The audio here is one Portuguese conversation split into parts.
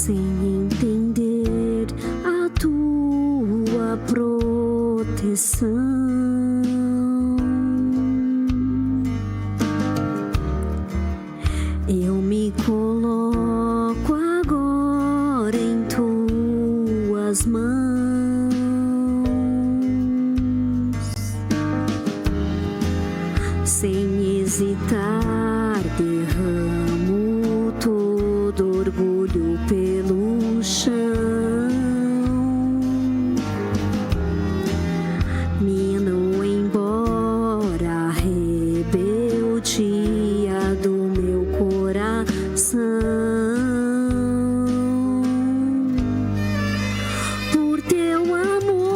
sem entender a tua proteção. Eu me coloco agora em tuas mãos, sem hesitar, derramo todo orgulho pelo chão. Mino embora a rebeldia do meu coração. Por teu amor,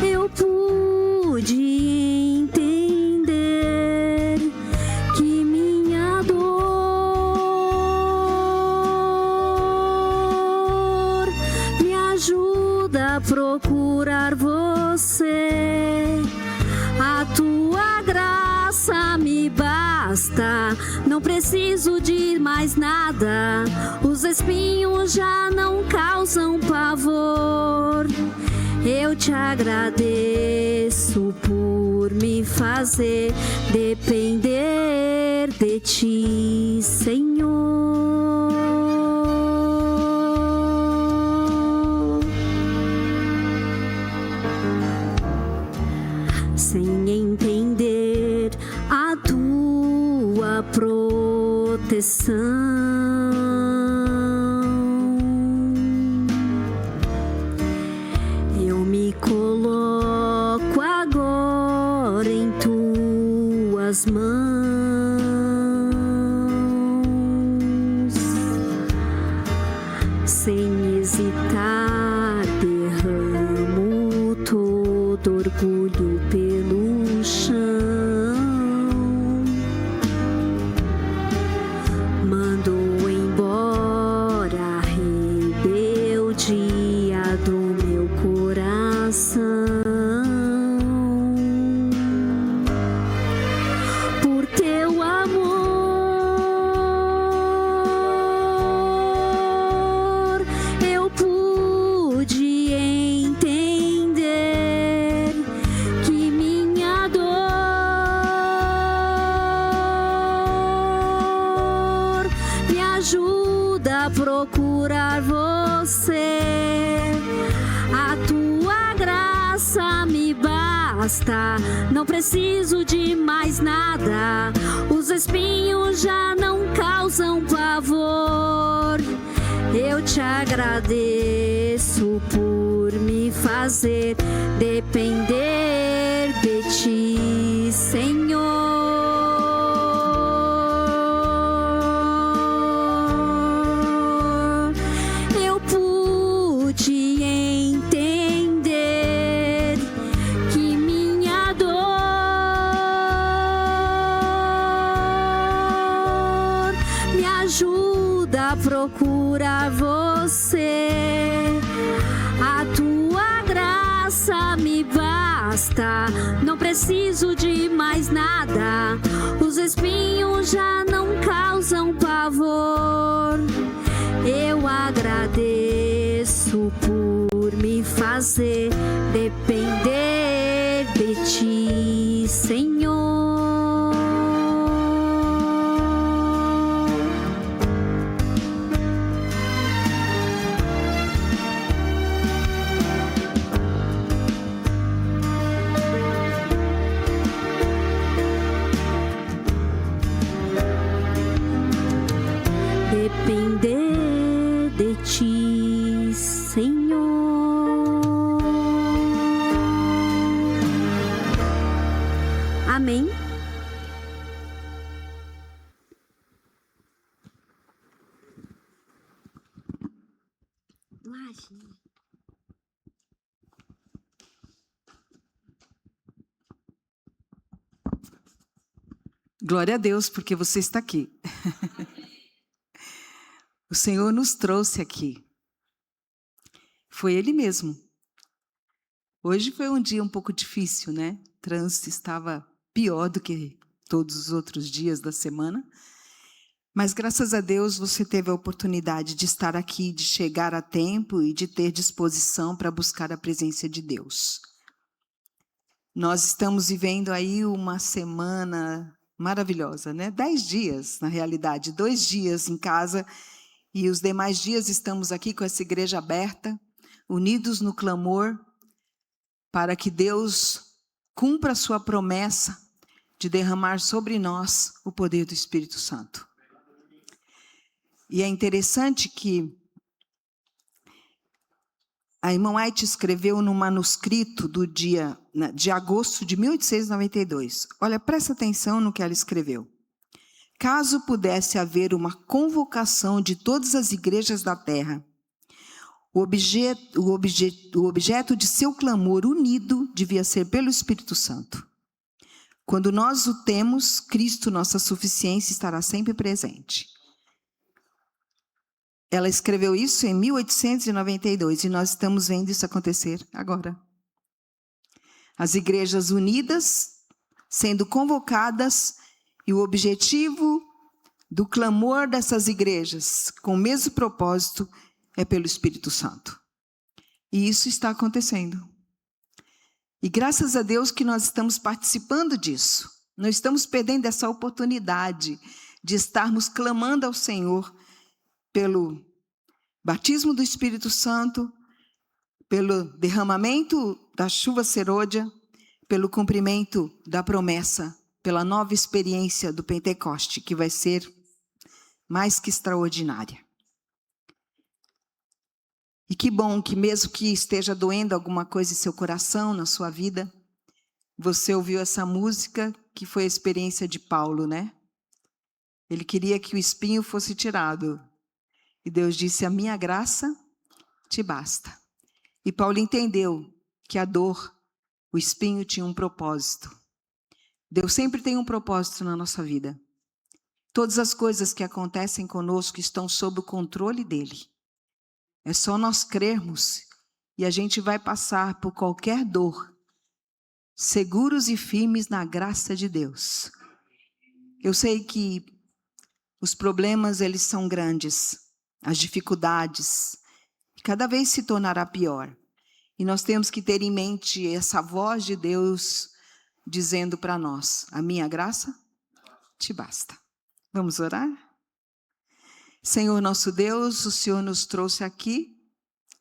eu pude entender que minha dor me ajuda a procurar você. A tua graça me basta, não preciso de mais nada. Os espinhos já não causam pavor. Eu te agradeço por me fazer depender de ti, Senhor. Sem entender a tua proteção, eu me coloco agora em tuas mãos, sem hesitar, derramo todo orgulho pelo chão. Mando embora a rebeldia do meu coração. Por teu amor, eu pude entender que minha dor me ajuda a procurar você. A tua graça me basta, não preciso de mais nada. Os espinhos já não causam pavor. Eu te agradeço por me fazer depender de ti, Senhor. Eu pude entender que minha dor me ajuda a procurar você. A tua graça me basta, não preciso de mais nada. Os espinhos já não causam pavor. Eu agradeço por me fazer depender de ti, Senhor. Depender de ti, Senhor. Amém. Glória a Deus, porque você está aqui. O Senhor nos trouxe aqui. Foi Ele mesmo. Hoje foi um dia um pouco difícil, né? O trânsito estava pior do que todos os outros dias da semana. Mas graças a Deus você teve a oportunidade de estar aqui, de chegar a tempo e de ter disposição para buscar a presença de Deus. Nós estamos vivendo aí uma semana maravilhosa, né? 10 dias, na realidade, 2 dias em casa e os demais dias estamos aqui com essa igreja aberta, unidos no clamor, para que Deus cumpra a sua promessa de derramar sobre nós o poder do Espírito Santo. E é interessante que a irmã White escreveu no manuscrito de agosto de 1892. Olha, presta atenção no que ela escreveu. Caso pudesse haver uma convocação de todas as igrejas da terra, o objeto de seu clamor unido devia ser pelo Espírito Santo. Quando nós o temos, Cristo, nossa suficiência, estará sempre presente. Ela escreveu isso em 1892 e nós estamos vendo isso acontecer agora. As igrejas unidas, sendo convocadas, e o objetivo do clamor dessas igrejas, com o mesmo propósito, é pelo Espírito Santo. E isso está acontecendo. E graças a Deus que nós estamos participando disso. Não estamos perdendo essa oportunidade de estarmos clamando ao Senhor pelo batismo do Espírito Santo, pelo derramamento da chuva serôdia, pelo cumprimento da promessa, pela nova experiência do Pentecoste, que vai ser mais que extraordinária. E que bom que mesmo que esteja doendo alguma coisa em seu coração, na sua vida, você ouviu essa música que foi a experiência de Paulo, né? Ele queria que o espinho fosse tirado. E Deus disse, a minha graça te basta. E Paulo entendeu que a dor, o espinho tinha um propósito. Deus sempre tem um propósito na nossa vida. Todas as coisas que acontecem conosco estão sob o controle dele. É só nós crermos e a gente vai passar por qualquer dor, seguros e firmes na graça de Deus. Eu sei que os problemas, eles são grandes, as dificuldades, cada vez se tornará pior. E nós temos que ter em mente essa voz de Deus dizendo para nós, a minha graça te basta. Vamos orar? Senhor nosso Deus, o Senhor nos trouxe aqui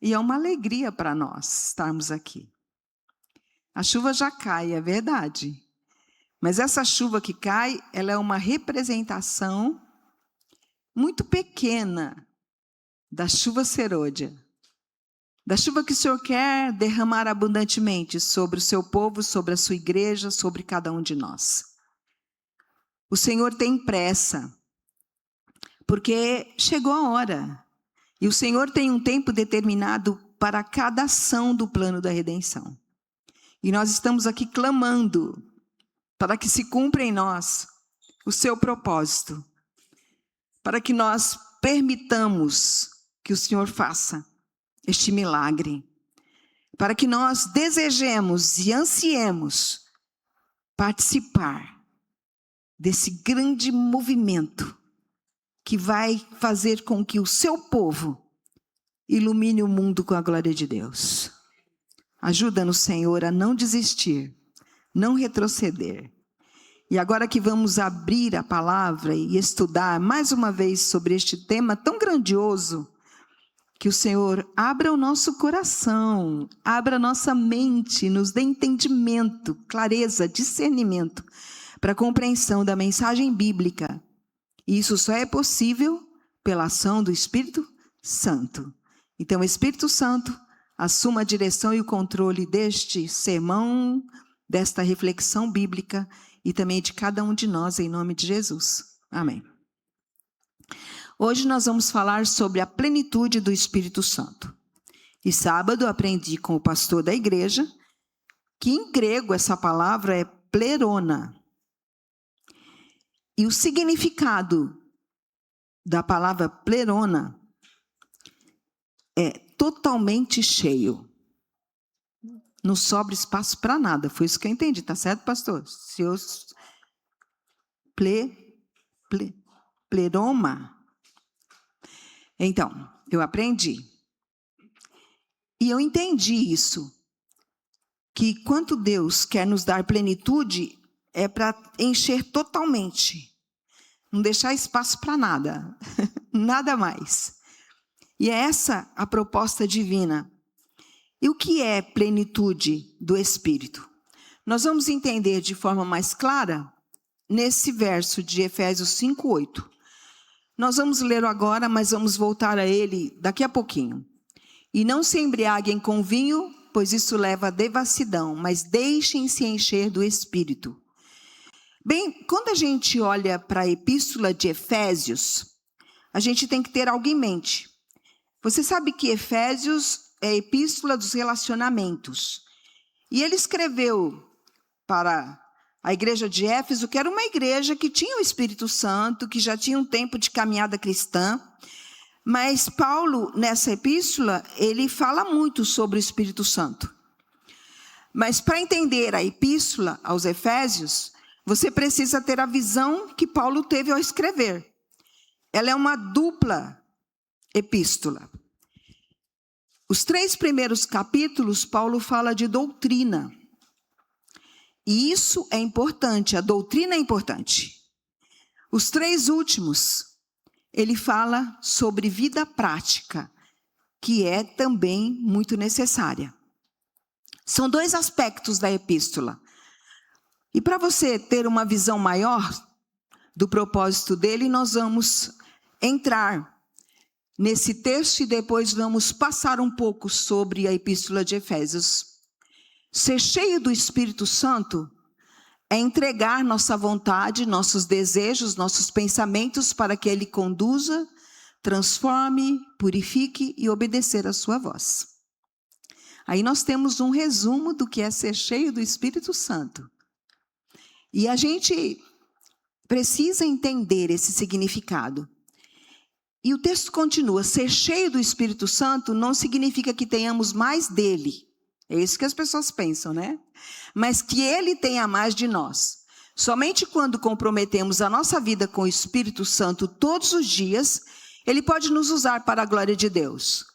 e é uma alegria para nós estarmos aqui. A chuva já cai, é verdade. Mas essa chuva que cai, ela é uma representação muito pequena da chuva serôdia. Da chuva que o Senhor quer derramar abundantemente sobre o seu povo, sobre a sua igreja, sobre cada um de nós. O Senhor tem pressa, porque chegou a hora. E o Senhor tem um tempo determinado para cada ação do plano da redenção. E nós estamos aqui clamando para que se cumpra em nós o seu propósito. Para que nós permitamos que o Senhor faça este milagre, para que nós desejemos e ansiemos participar desse grande movimento que vai fazer com que o seu povo ilumine o mundo com a glória de Deus. Ajuda-nos, Senhor, a não desistir, não retroceder. E agora que vamos abrir a palavra e estudar mais uma vez sobre este tema tão grandioso, que o Senhor abra o nosso coração, abra a nossa mente, nos dê entendimento, clareza, discernimento para a compreensão da mensagem bíblica. E isso só é possível pela ação do Espírito Santo. Então, Espírito Santo, assuma a direção e o controle deste sermão, desta reflexão bíblica e também de cada um de nós, em nome de Jesus. Amém. Hoje nós vamos falar sobre a plenitude do Espírito Santo. E sábado aprendi com o pastor da igreja que em grego essa palavra é plerona. E o significado da palavra plerona é totalmente cheio. Não sobra espaço para nada. Foi isso que eu entendi, tá certo, pastor? Pleroma. Então, eu aprendi. E eu entendi isso. Que quando Deus quer nos dar plenitude, é para encher totalmente. Não deixar espaço para nada. Nada mais. E é essa a proposta divina. E o que é plenitude do Espírito? Nós vamos entender de forma mais clara nesse verso de Efésios 5:8. Nós vamos ler agora, mas vamos voltar a ele daqui a pouquinho. E não se embriaguem com vinho, pois isso leva à devassidão, mas deixem-se encher do Espírito. Bem, quando a gente olha para a epístola de Efésios, a gente tem que ter algo em mente. Você sabe que Efésios é a epístola dos relacionamentos. E ele escreveu para a igreja de Éfeso, que era uma igreja que tinha o Espírito Santo, que já tinha um tempo de caminhada cristã. Mas Paulo, nessa epístola, ele fala muito sobre o Espírito Santo. Mas para entender a epístola aos Efésios, você precisa ter a visão que Paulo teve ao escrever. Ela é uma dupla epístola. Os 3 primeiros capítulos, Paulo fala de doutrina. E isso é importante, a doutrina é importante. Os 3 últimos, ele fala sobre vida prática, que é também muito necessária. São 2 aspectos da epístola. E para você ter uma visão maior do propósito dele, nós vamos entrar nesse texto e depois vamos passar um pouco sobre a epístola de Efésios. Ser cheio do Espírito Santo é entregar nossa vontade, nossos desejos, nossos pensamentos para que ele conduza, transforme, purifique e obedecer a sua voz. Aí nós temos um resumo do que é ser cheio do Espírito Santo. E a gente precisa entender esse significado. E o texto continua: ser cheio do Espírito Santo não significa que tenhamos mais dele. É isso que as pessoas pensam, né? Mas que ele tenha mais de nós. Somente quando comprometemos a nossa vida com o Espírito Santo todos os dias, ele pode nos usar para a glória de Deus.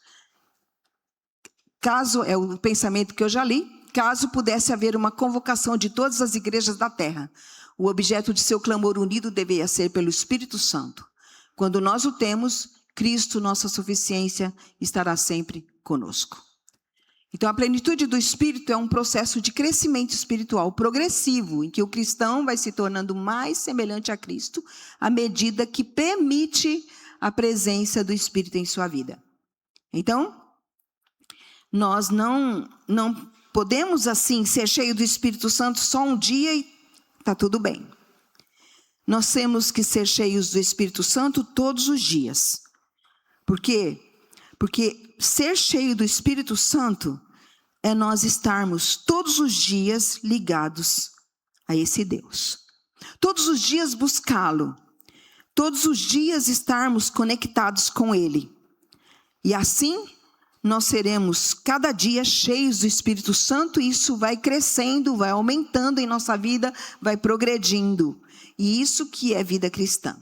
Caso, é o pensamento que eu já li, caso pudesse haver uma convocação de todas as igrejas da terra, o objeto de seu clamor unido deveria ser pelo Espírito Santo. Quando nós o temos, Cristo, nossa suficiência, estará sempre conosco. Então, a plenitude do Espírito é um processo de crescimento espiritual progressivo, em que o cristão vai se tornando mais semelhante a Cristo, à medida que permite a presença do Espírito em sua vida. Então, nós não podemos, assim, ser cheio do Espírito Santo só um dia e está tudo bem. Nós temos que ser cheios do Espírito Santo todos os dias. Por quê? Porque ser cheio do Espírito Santo é nós estarmos todos os dias ligados a esse Deus. Todos os dias buscá-lo. Todos os dias estarmos conectados com Ele. E assim nós seremos cada dia cheios do Espírito Santo e isso vai crescendo, vai aumentando em nossa vida, vai progredindo. E isso que é vida cristã.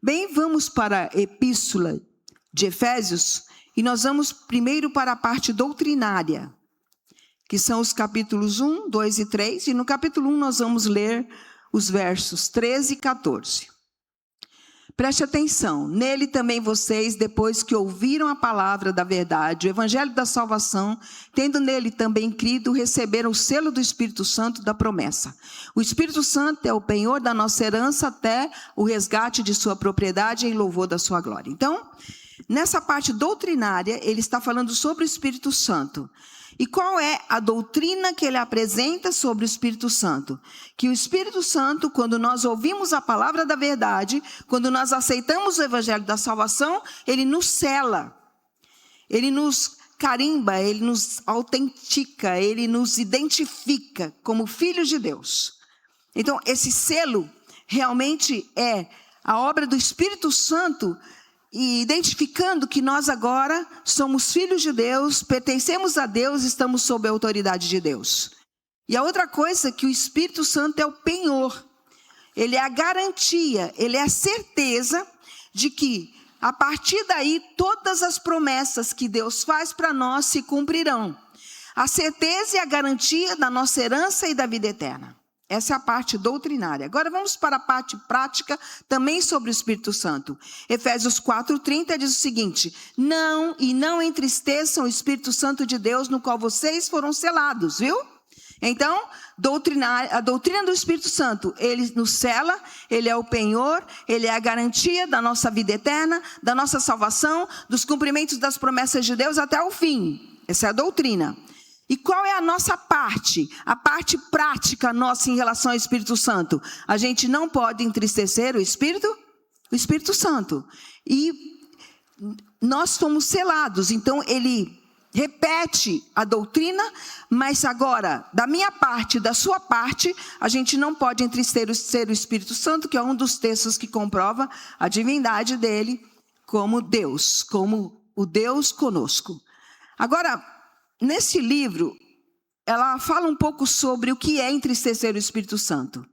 Bem, vamos para a epístola de Efésios e nós vamos primeiro para a parte doutrinária, que são os capítulos 1, 2 e 3. E no capítulo 1 nós vamos ler os versos 13 e 14. Preste atenção, nele também vocês, depois que ouviram a palavra da verdade, o evangelho da salvação, tendo nele também crido, receberam o selo do Espírito Santo da promessa. O Espírito Santo é o penhor da nossa herança até o resgate de sua propriedade em louvor da sua glória. Então, nessa parte doutrinária, ele está falando sobre o Espírito Santo. E qual é a doutrina que ele apresenta sobre o Espírito Santo? Que o Espírito Santo, quando nós ouvimos a palavra da verdade, quando nós aceitamos o evangelho da salvação, ele nos sela, ele nos carimba, ele nos autentica, ele nos identifica como filhos de Deus. Então, esse selo realmente é a obra do Espírito Santo, e identificando que nós agora somos filhos de Deus, pertencemos a Deus, estamos sob a autoridade de Deus. E a outra coisa é que o Espírito Santo é o penhor. ele é a garantia, ele é a certeza de que, a partir daí, todas as promessas que Deus faz para nós se cumprirão. A certeza e a garantia da nossa herança e da vida eterna. Essa é a parte doutrinária. Agora vamos para a parte prática, também sobre o Espírito Santo. Efésios 4:30 diz o seguinte: não entristeçam o Espírito Santo de Deus, no qual vocês foram selados, viu? Então, a doutrina do Espírito Santo, ele nos sela, ele é o penhor, ele é a garantia da nossa vida eterna, da nossa salvação, dos cumprimentos das promessas de Deus até o fim. Essa é a doutrina. E qual é a nossa parte? A parte prática nossa em relação ao Espírito Santo. A gente não pode entristecer o Espírito Santo. E nós fomos selados, então ele repete a doutrina, mas agora, da minha parte, da sua parte, a gente não pode entristecer o Espírito Santo, que é um dos textos que comprova a divindade dele como Deus, como o Deus conosco. Agora, nesse livro, ela fala um pouco sobre o que é entristecer o Espírito Santo.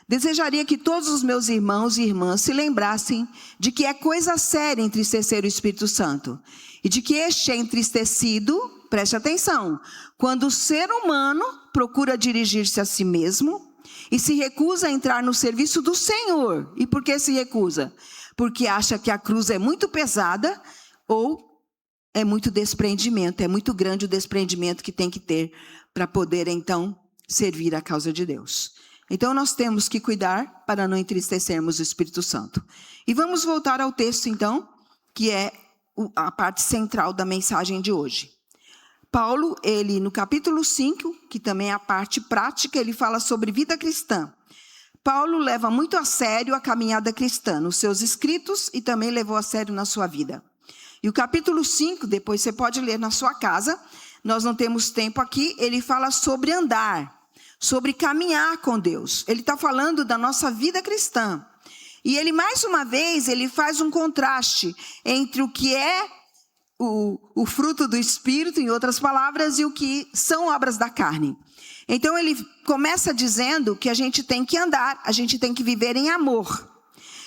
Desejaria que todos os meus irmãos e irmãs se lembrassem de que é coisa séria entristecer o Espírito Santo. E de que este é entristecido, preste atenção, quando o ser humano procura dirigir-se a si mesmo e se recusa a entrar no serviço do Senhor. E por que se recusa? Porque acha que a cruz é muito pesada ou é muito desprendimento, é muito grande o desprendimento que tem que ter para poder então servir a causa de Deus. Então nós temos que cuidar para não entristecermos o Espírito Santo. E vamos voltar ao texto então, que é a parte central da mensagem de hoje. Paulo, ele no capítulo 5, que também é a parte prática, ele fala sobre vida cristã. Paulo leva muito a sério a caminhada cristã nos seus escritos e também levou a sério na sua vida. E o capítulo 5, depois você pode ler na sua casa, nós não temos tempo aqui, ele fala sobre andar, sobre caminhar com Deus. Ele está falando da nossa vida cristã. E ele, mais uma vez, ele faz um contraste entre o que é o fruto do Espírito, em outras palavras, e o que são obras da carne. Então, ele começa dizendo que a gente tem que andar, a gente tem que viver em amor.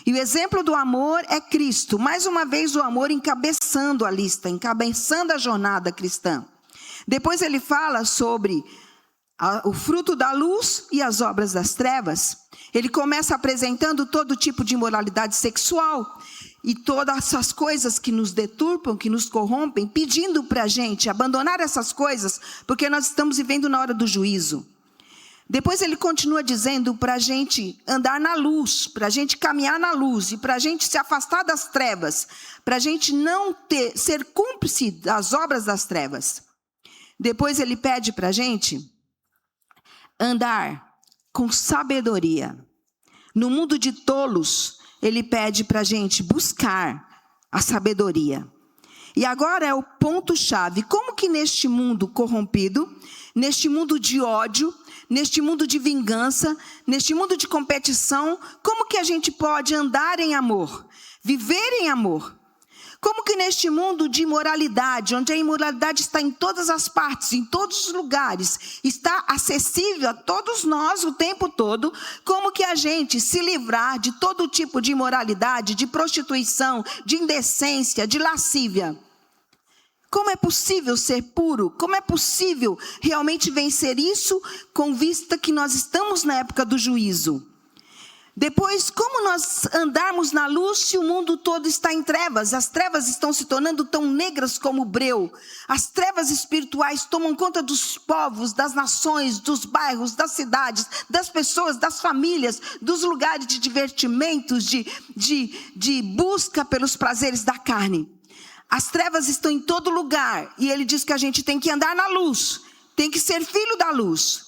E o exemplo do amor é Cristo. Mais uma vez, o amor encabeçando a lista, encabeçando a jornada cristã. Depois ele fala sobre o fruto da luz e as obras das trevas. Ele começa apresentando todo tipo de imoralidade sexual e todas essas coisas que nos deturpam, que nos corrompem, pedindo para a gente abandonar essas coisas, porque nós estamos vivendo na hora do juízo. Depois ele continua dizendo para a gente andar na luz, para a gente caminhar na luz e para a gente se afastar das trevas, para a gente não ser cúmplice das obras das trevas. Depois ele pede para a gente andar com sabedoria. No mundo de tolos, ele pede para a gente buscar a sabedoria. E agora é o ponto-chave. Como que neste mundo corrompido, neste mundo de ódio, neste mundo de vingança, neste mundo de competição, como que a gente pode andar em amor, viver em amor? Como que neste mundo de imoralidade, onde a imoralidade está em todas as partes, em todos os lugares, está acessível a todos nós o tempo todo, como que a gente se livrar de todo tipo de imoralidade, de prostituição, de indecência, de lascívia? Como é possível ser puro? Como é possível realmente vencer isso, com vista que nós estamos na época do juízo? Depois, como nós andarmos na luz se o mundo todo está em trevas? As trevas estão se tornando tão negras como o breu. As trevas espirituais tomam conta dos povos, das nações, dos bairros, das cidades, das pessoas, das famílias, dos lugares de divertimentos, de busca pelos prazeres da carne. As trevas estão em todo lugar e ele diz que a gente tem que andar na luz, tem que ser filho da luz.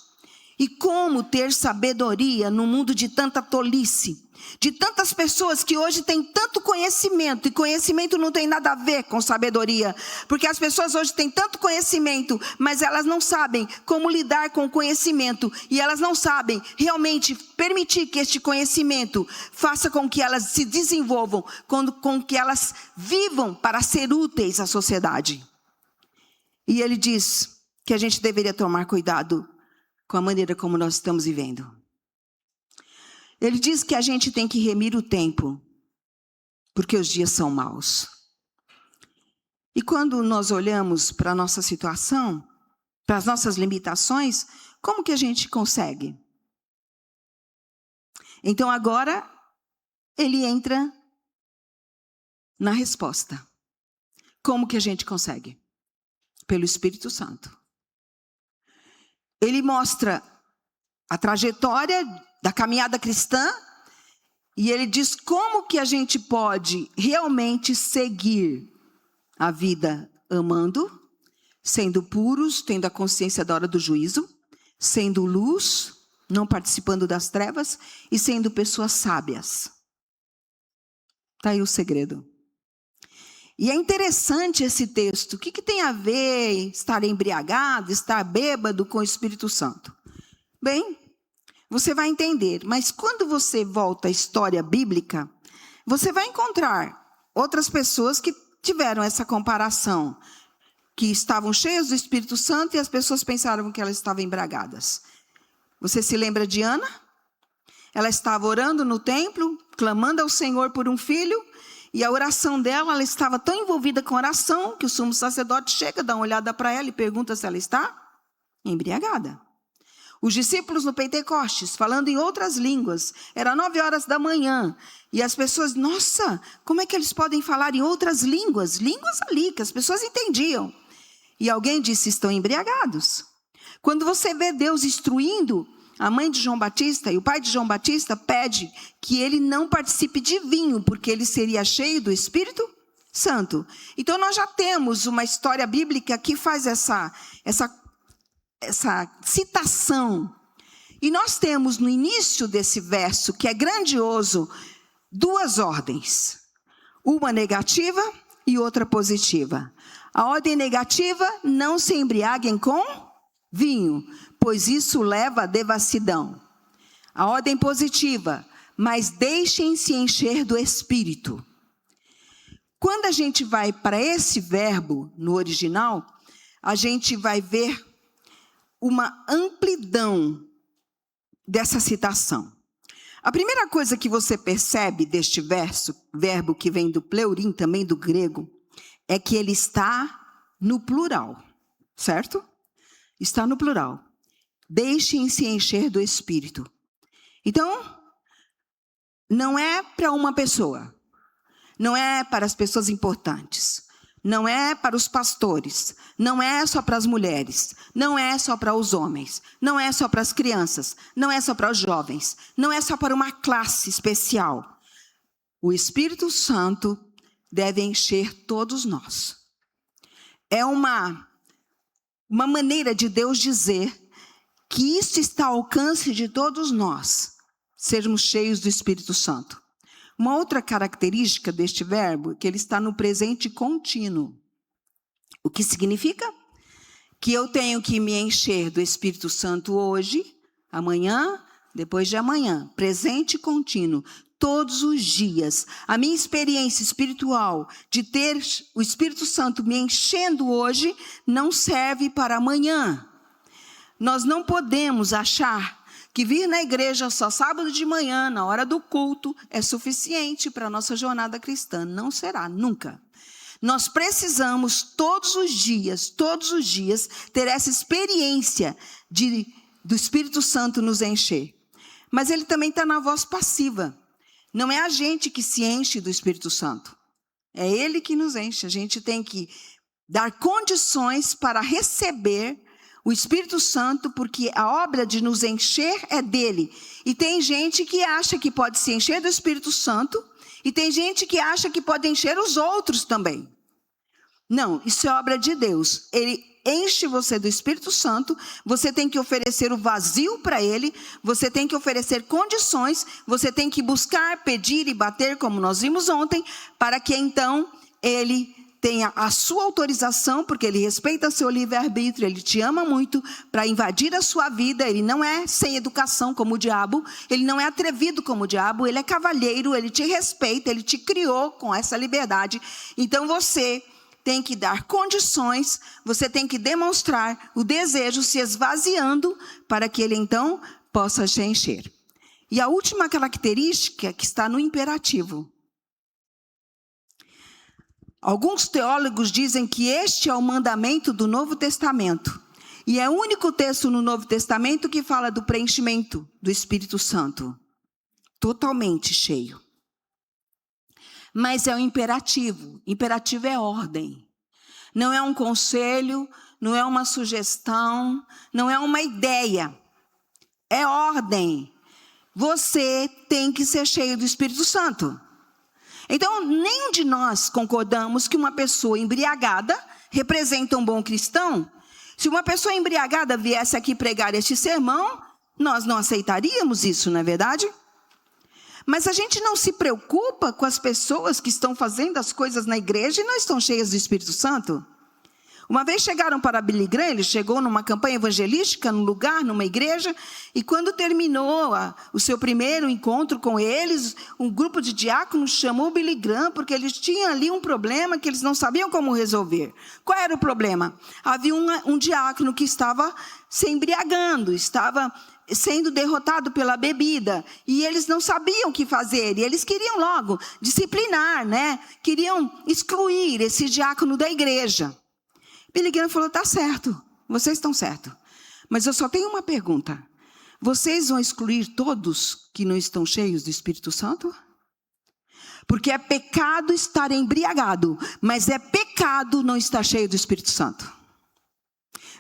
E como ter sabedoria no mundo de tanta tolice, de tantas pessoas que hoje têm tanto conhecimento, e conhecimento não tem nada a ver com sabedoria, porque as pessoas hoje têm tanto conhecimento, mas elas não sabem como lidar com o conhecimento, e elas não sabem realmente permitir que este conhecimento faça com que elas se desenvolvam, com que elas vivam para ser úteis à sociedade. E ele diz que a gente deveria tomar cuidado com a maneira como nós estamos vivendo. Ele diz que a gente tem que remir o tempo, porque os dias são maus. E quando nós olhamos para a nossa situação, para as nossas limitações, como que a gente consegue? Então agora, ele entra na resposta. Como que a gente consegue? Pelo Espírito Santo. Ele mostra a trajetória da caminhada cristã e ele diz como que a gente pode realmente seguir a vida amando, sendo puros, tendo a consciência da hora do juízo, sendo luz, não participando das trevas e sendo pessoas sábias. Está aí o segredo. E é interessante esse texto. O que tem a ver estar embriagado, estar bêbado com o Espírito Santo? Bem, você vai entender. Mas quando você volta à história bíblica, você vai encontrar outras pessoas que tiveram essa comparação, que estavam cheias do Espírito Santo e as pessoas pensaram que elas estavam embriagadas. Você se lembra de Ana? Ela estava orando no templo, clamando ao Senhor por um filho, e a oração dela, ela estava tão envolvida com a oração, que o sumo sacerdote chega, dá uma olhada para ela e pergunta se ela está embriagada. Os discípulos no Pentecostes, falando em outras línguas, era 9h da manhã, e as pessoas, nossa, como é que eles podem falar em outras línguas? Línguas ali, que as pessoas entendiam. E alguém disse, estão embriagados. Quando você vê Deus instruindo, a mãe de João Batista e o pai de João Batista pede que ele não participe de vinho, porque ele seria cheio do Espírito Santo. Então nós já temos uma história bíblica que faz essa citação. E nós temos no início desse verso, que é grandioso, 2 ordens. Uma negativa e outra positiva. A ordem negativa, não se embriaguem com vinho, pois isso leva à devassidão. A ordem positiva, mas deixem-se encher do Espírito. Quando a gente vai para esse verbo no original, a gente vai ver uma amplidão dessa citação. A primeira coisa que você percebe deste verbo que vem do pleurim, também do grego, é que ele está no plural, certo? Está no plural. Deixem-se encher do Espírito. Então, não é para uma pessoa, não é para as pessoas importantes, não é para os pastores, não é só para as mulheres, não é só para os homens, não é só para as crianças, não é só para os jovens, não é só para uma classe especial. O Espírito Santo deve encher todos nós. É uma maneira de Deus dizer que isso está ao alcance de todos nós, sermos cheios do Espírito Santo. Uma outra característica deste verbo é que ele está no presente contínuo. O que significa? Que eu tenho que me encher do Espírito Santo hoje, amanhã, depois de amanhã. Presente contínuo, todos os dias. A minha experiência espiritual de ter o Espírito Santo me enchendo hoje não serve para amanhã. Nós não podemos achar que vir na igreja só sábado de manhã, na hora do culto, é suficiente para a nossa jornada cristã. Não será, nunca. Nós precisamos todos os dias, ter essa experiência do Espírito Santo nos encher. Mas ele também está na voz passiva. Não é a gente que se enche do Espírito Santo. É ele que nos enche. A gente tem que dar condições para receber o Espírito Santo, porque a obra de nos encher é dele. E tem gente que acha que pode se encher do Espírito Santo, e tem gente que acha que pode encher os outros também. Não, isso é obra de Deus. Ele enche você do Espírito Santo, você tem que oferecer o vazio para ele, você tem que oferecer condições, você tem que buscar, pedir e bater, como nós vimos ontem, para que então ele tenha a sua autorização, porque ele respeita seu livre-arbítrio, ele te ama muito, para invadir a sua vida. Ele não é sem educação como o diabo, ele não é atrevido como o diabo, ele é cavalheiro, ele te respeita, ele te criou com essa liberdade. Então você tem que dar condições, você tem que demonstrar o desejo se esvaziando, para que ele então possa te encher. E a última característica que está no imperativo. Alguns teólogos dizem que este é o mandamento do Novo Testamento. E é o único texto no Novo Testamento que fala do preenchimento do Espírito Santo. Totalmente cheio. Mas é o imperativo. Imperativo é ordem. Não é um conselho, não é uma sugestão, não é uma ideia. É ordem. Você tem que ser cheio do Espírito Santo. Então, nenhum de nós concordamos que uma pessoa embriagada representa um bom cristão. Se uma pessoa embriagada viesse aqui pregar este sermão, nós não aceitaríamos isso, não é verdade? Mas a gente não se preocupa com as pessoas que estão fazendo as coisas na igreja e não estão cheias do Espírito Santo. Uma vez chegaram para Billy Graham, ele chegou numa campanha evangelística, num lugar, numa igreja, e quando terminou o seu primeiro encontro com eles, um grupo de diáconos chamou Billy Graham, porque eles tinham ali um problema que eles não sabiam como resolver. Qual era o problema? Havia um diácono que estava se embriagando, estava sendo derrotado pela bebida, e eles não sabiam o que fazer, e eles queriam logo disciplinar, né? Queriam excluir esse diácono da igreja. Billy Graham falou, tá certo, vocês estão certos. Mas eu só tenho uma pergunta. Vocês vão excluir todos que não estão cheios do Espírito Santo? Porque é pecado estar embriagado, mas é pecado não estar cheio do Espírito Santo.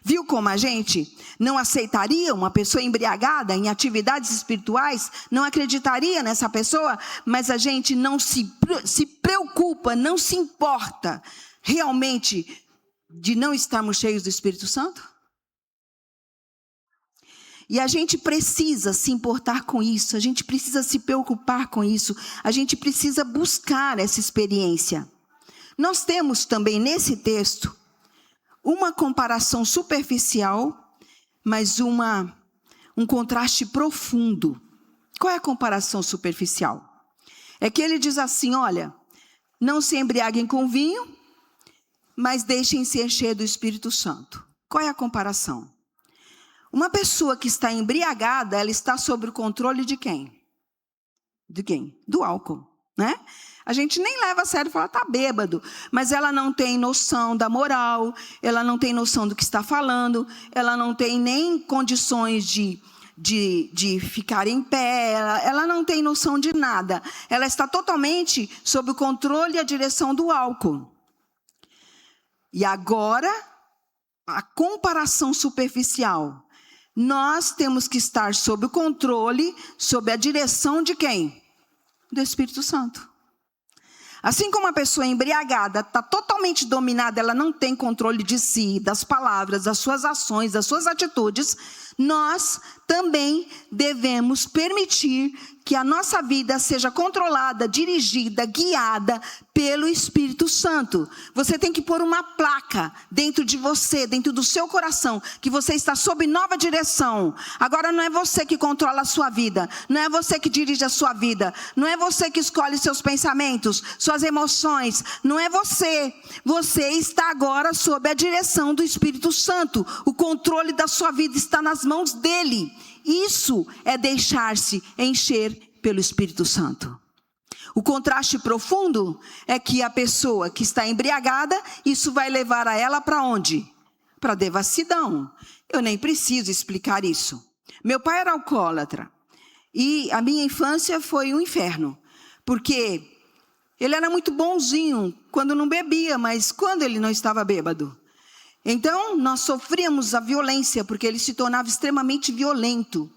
Viu como a gente não aceitaria uma pessoa embriagada em atividades espirituais? Não acreditaria nessa pessoa? Mas a gente não se preocupa, não se importa realmente de não estarmos cheios do Espírito Santo? E a gente precisa se importar com isso, a gente precisa se preocupar com isso, a gente precisa buscar essa experiência. Nós temos também nesse texto uma comparação superficial, mas um contraste profundo. Qual é a comparação superficial? É que ele diz assim, olha, não se embriaguem com vinho, mas deixem se encher do Espírito Santo. Qual é a comparação? Uma pessoa que está embriagada, ela está sob o controle de quem? De quem? Do álcool, né? A gente nem leva a sério e fala, tá bêbado. Mas ela não tem noção da moral, ela não tem noção do que está falando, ela não tem nem condições de ficar em pé, ela não tem noção de nada. Ela está totalmente sob o controle e a direção do álcool. E agora, a comparação superficial. Nós temos que estar sob o controle, sob a direção de quem? Do Espírito Santo. Assim como a pessoa embriagada está totalmente dominada, ela não tem controle de si, das palavras, das suas ações, das suas atitudes, nós também devemos permitir que a nossa vida seja controlada, dirigida, guiada pelo Espírito Santo. Você tem que pôr uma placa dentro de você, dentro do seu coração, que você está sob nova direção. Agora não é você que controla a sua vida, não é você que dirige a sua vida, não é você que escolhe seus pensamentos, suas emoções, não é você. Você está agora sob a direção do Espírito Santo. O controle da sua vida está nas mãos dele. Isso é deixar-se encher pelo Espírito Santo. O contraste profundo é que a pessoa que está embriagada, isso vai levar a ela para onde? Para a devassidão. Eu nem preciso explicar isso. Meu pai era alcoólatra e a minha infância foi um inferno, porque ele era muito bonzinho quando não bebia, mas quando ele não estava bêbado. Então, nós sofríamos a violência, porque ele se tornava extremamente violento.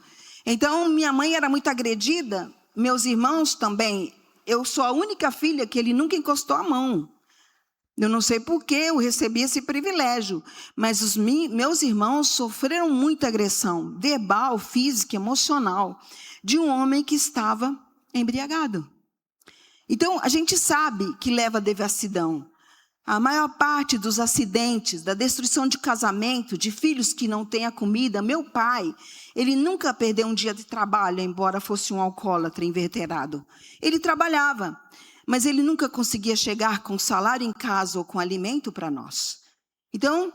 Então, minha mãe era muito agredida, meus irmãos também. Eu sou a única filha que ele nunca encostou a mão. Eu não sei por que eu recebi esse privilégio, mas os meus irmãos sofreram muita agressão, verbal, física, emocional, de um homem que estava embriagado. Então, a gente sabe que leva à devassidão. A maior parte dos acidentes, da destruição de casamento, de filhos que não têm a comida, meu pai, ele nunca perdeu um dia de trabalho, embora fosse um alcoólatra inveterado. Ele trabalhava, mas ele nunca conseguia chegar com salário em casa ou com alimento para nós. Então,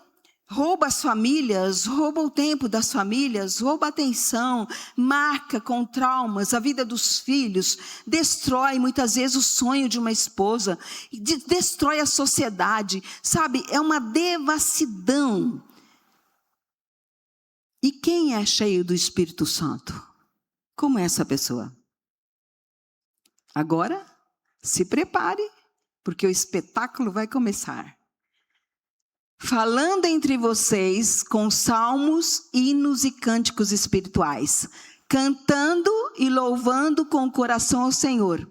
rouba as famílias, rouba o tempo das famílias, rouba a atenção, marca com traumas a vida dos filhos, destrói muitas vezes o sonho de uma esposa, destrói a sociedade, sabe? É uma devassidão. E quem é cheio do Espírito Santo? Como é essa pessoa? Agora, se prepare, porque o espetáculo vai começar. Falando entre vocês com salmos, hinos e cânticos espirituais, cantando e louvando com o coração ao Senhor,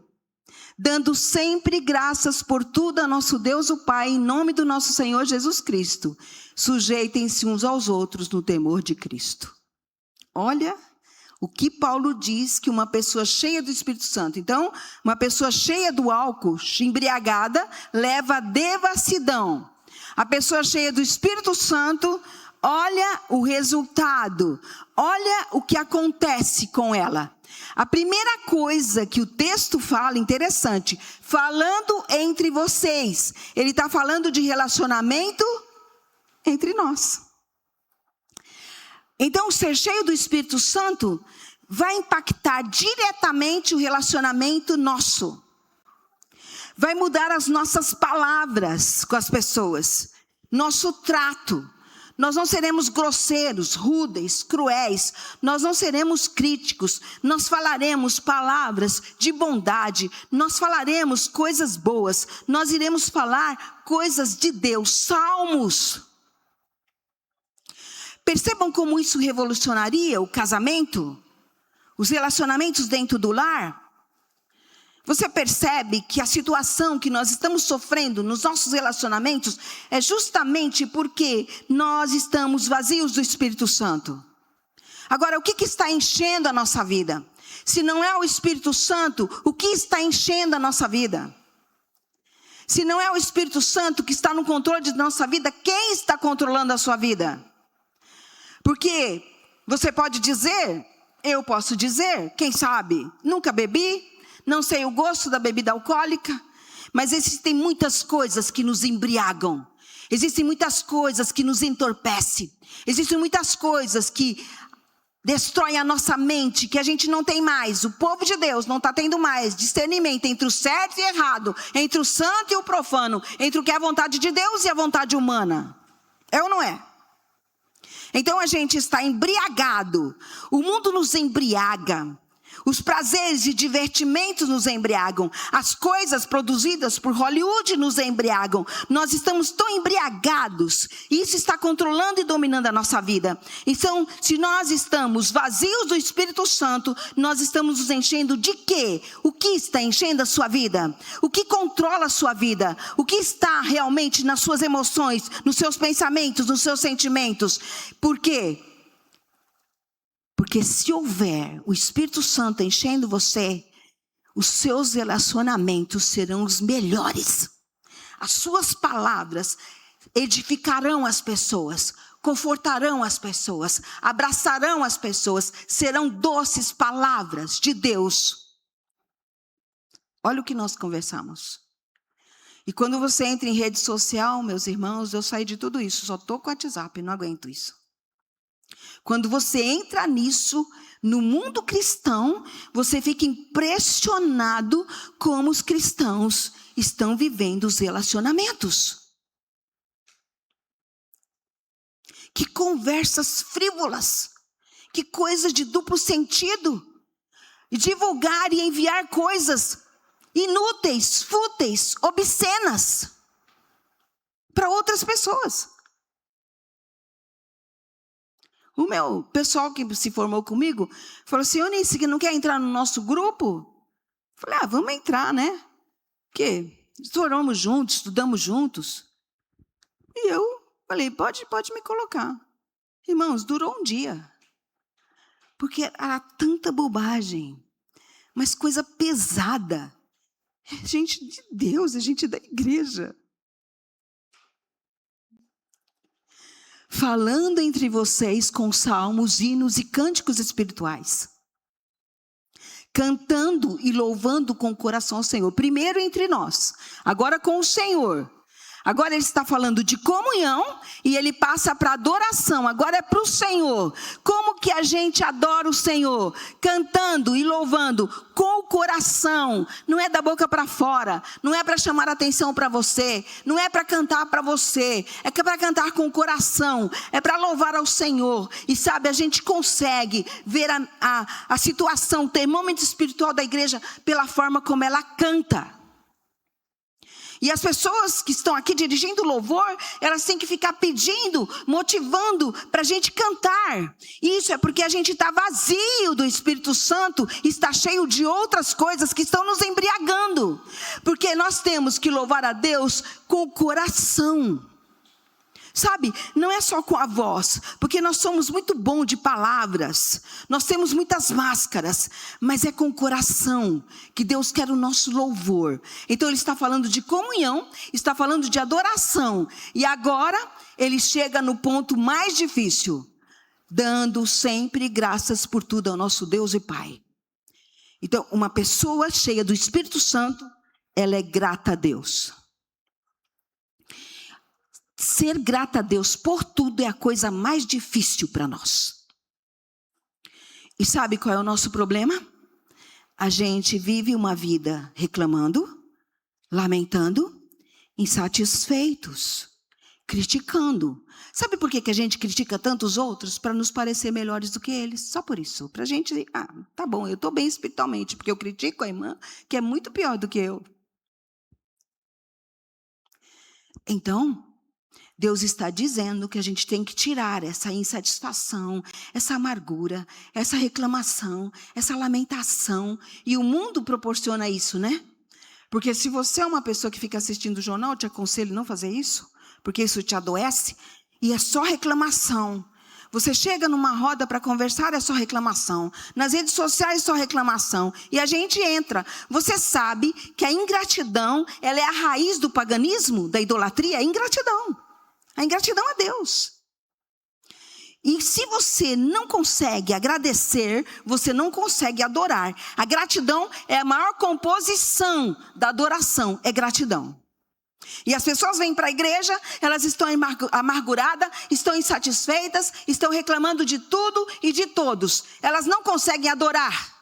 dando sempre graças por tudo a nosso Deus o Pai, em nome do nosso Senhor Jesus Cristo. Sujeitem-se uns aos outros no temor de Cristo. Olha o que Paulo diz que uma pessoa cheia do Espírito Santo. Então, uma pessoa cheia do álcool, embriagada, leva a devassidão. A pessoa cheia do Espírito Santo, olha o resultado, olha o que acontece com ela. A primeira coisa que o texto fala, interessante, falando entre vocês. Ele está falando de relacionamento entre nós. Então, ser cheio do Espírito Santo vai impactar diretamente o relacionamento nosso. Vai mudar as nossas palavras com as pessoas, nosso trato. Nós não seremos grosseiros, rudes, cruéis. Nós não seremos críticos. Nós falaremos palavras de bondade. Nós falaremos coisas boas. Nós iremos falar coisas de Deus, salmos. Percebam como isso revolucionaria o casamento, os relacionamentos dentro do lar. Você percebe que a situação que nós estamos sofrendo nos nossos relacionamentos é justamente porque nós estamos vazios do Espírito Santo. Agora, o que está enchendo a nossa vida? Se não é o Espírito Santo, o que está enchendo a nossa vida? Se não é o Espírito Santo que está no controle de nossa vida, quem está controlando a sua vida? Porque você pode dizer, eu posso dizer, quem sabe, nunca bebi, não sei o gosto da bebida alcoólica, mas existem muitas coisas que nos embriagam. Existem muitas coisas que nos entorpecem. Existem muitas coisas que destroem a nossa mente, que a gente não tem mais. O povo de Deus não está tendo mais discernimento entre o certo e o errado, entre o santo e o profano, entre o que é a vontade de Deus e a vontade humana. É ou não é? Então a gente está embriagado. O mundo nos embriaga. Os prazeres e divertimentos nos embriagam. As coisas produzidas por Hollywood nos embriagam. Nós estamos tão embriagados. E isso está controlando e dominando a nossa vida. Então, se nós estamos vazios do Espírito Santo, nós estamos nos enchendo de quê? O que está enchendo a sua vida? O que controla a sua vida? O que está realmente nas suas emoções, nos seus pensamentos, nos seus sentimentos? Por quê? Porque se houver o Espírito Santo enchendo você, os seus relacionamentos serão os melhores. As suas palavras edificarão as pessoas, confortarão as pessoas, abraçarão as pessoas, serão doces palavras de Deus. Olha o que nós conversamos. E quando você entra em rede social, meus irmãos, eu saí de tudo isso, só estou com o WhatsApp, não aguento isso. Quando você entra nisso, no mundo cristão, você fica impressionado como os cristãos estão vivendo os relacionamentos. Que conversas frívolas, que coisas de duplo sentido. Divulgar e enviar coisas inúteis, fúteis, obscenas para outras pessoas. O meu pessoal que se formou comigo falou assim, Eunice, que não quer entrar no nosso grupo? Eu falei, vamos entrar, né? Porque oramos juntos, estudamos juntos. E eu falei, pode me colocar. Irmãos, durou um dia. Porque era tanta bobagem, mas coisa pesada. É gente de Deus, é gente da igreja. Falando entre vocês com salmos, hinos e cânticos espirituais. Cantando e louvando com o coração ao Senhor. Primeiro entre nós, agora com o Senhor. Agora ele está falando de comunhão e ele passa para adoração. Agora é para o Senhor. Como que a gente adora o Senhor? Cantando e louvando com o coração. Não é da boca para fora. Não é para chamar atenção para você. Não é para cantar para você. É para cantar com o coração. É para louvar ao Senhor. E sabe, a gente consegue ver a situação, o termômetro espiritual da igreja pela forma como ela canta. E as pessoas que estão aqui dirigindo louvor, elas têm que ficar pedindo, motivando para a gente cantar. Isso é porque a gente está vazio do Espírito Santo, está cheio de outras coisas que estão nos embriagando. Porque nós temos que louvar a Deus com o coração. Sabe, não é só com a voz, porque nós somos muito bons de palavras, nós temos muitas máscaras, mas é com o coração que Deus quer o nosso louvor. Então ele está falando de comunhão, está falando de adoração, e agora ele chega no ponto mais difícil, dando sempre graças por tudo ao nosso Deus e Pai. Então, uma pessoa cheia do Espírito Santo, ela é grata a Deus. Ser grata a Deus por tudo é a coisa mais difícil para nós. E sabe qual é o nosso problema? A gente vive uma vida reclamando, lamentando, insatisfeitos, criticando. Sabe por que a gente critica tantos outros? Para nos parecer melhores do que eles. Só por isso. Para a gente, tá bom, eu estou bem espiritualmente, porque eu critico a irmã que é muito pior do que eu. Então, Deus está dizendo que a gente tem que tirar essa insatisfação, essa amargura, essa reclamação, essa lamentação. E o mundo proporciona isso, né? Porque se você é uma pessoa que fica assistindo o jornal, eu te aconselho não fazer isso, porque isso te adoece. E é só reclamação. Você chega numa roda para conversar, é só reclamação. Nas redes sociais, é só reclamação. E a gente entra. Você sabe que a ingratidão, ela é a raiz do paganismo, da idolatria? A ingratidão. A ingratidão a Deus. E se você não consegue agradecer, você não consegue adorar. A gratidão é a maior composição da adoração, é gratidão. E as pessoas vêm para a igreja, elas estão amarguradas, estão insatisfeitas, estão reclamando de tudo e de todos. Elas não conseguem adorar.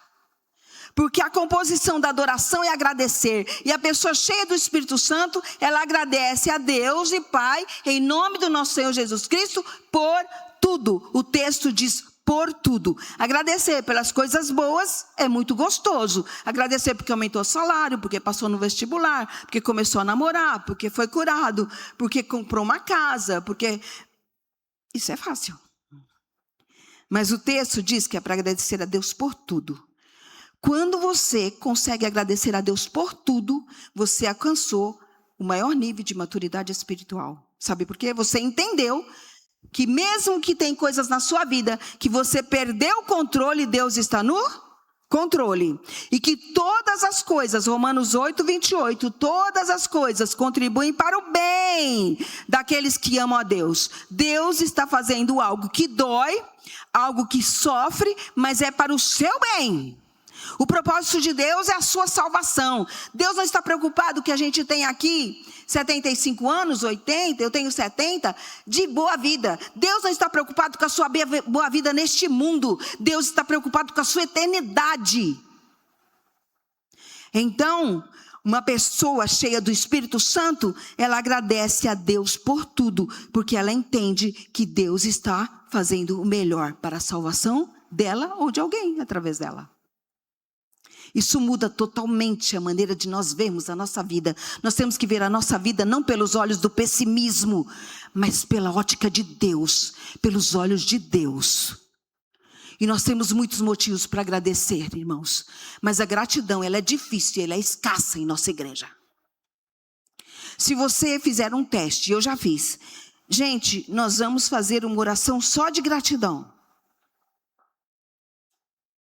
Porque a composição da adoração é agradecer. E a pessoa cheia do Espírito Santo, ela agradece a Deus e Pai, em nome do nosso Senhor Jesus Cristo, por tudo. O texto diz por tudo. Agradecer pelas coisas boas é muito gostoso. Agradecer porque aumentou o salário, porque passou no vestibular, porque começou a namorar, porque foi curado, porque comprou uma casa, porque... Isso é fácil. Mas o texto diz que é para agradecer a Deus por tudo. Quando você consegue agradecer a Deus por tudo, você alcançou o maior nível de maturidade espiritual. Sabe por quê? Você entendeu que mesmo que tem coisas na sua vida que você perdeu o controle, Deus está no controle. E que todas as coisas, Romanos 8:28, todas as coisas contribuem para o bem daqueles que amam a Deus. Deus está fazendo algo que dói, algo que sofre, mas é para o seu bem. O propósito de Deus é a sua salvação. Deus não está preocupado que a gente tem aqui 75 anos, 80, eu tenho 70, de boa vida. Deus não está preocupado com a sua boa vida neste mundo. Deus está preocupado com a sua eternidade. Então, uma pessoa cheia do Espírito Santo, ela agradece a Deus por tudo, porque ela entende que Deus está fazendo o melhor para a salvação dela ou de alguém através dela. Isso muda totalmente a maneira de nós vermos a nossa vida. Nós temos que ver a nossa vida não pelos olhos do pessimismo, mas pela ótica de Deus, pelos olhos de Deus. E nós temos muitos motivos para agradecer, irmãos. Mas a gratidão, ela é difícil, ela é escassa em nossa igreja. Se você fizer um teste, eu já fiz. Gente, nós vamos fazer uma oração só de gratidão.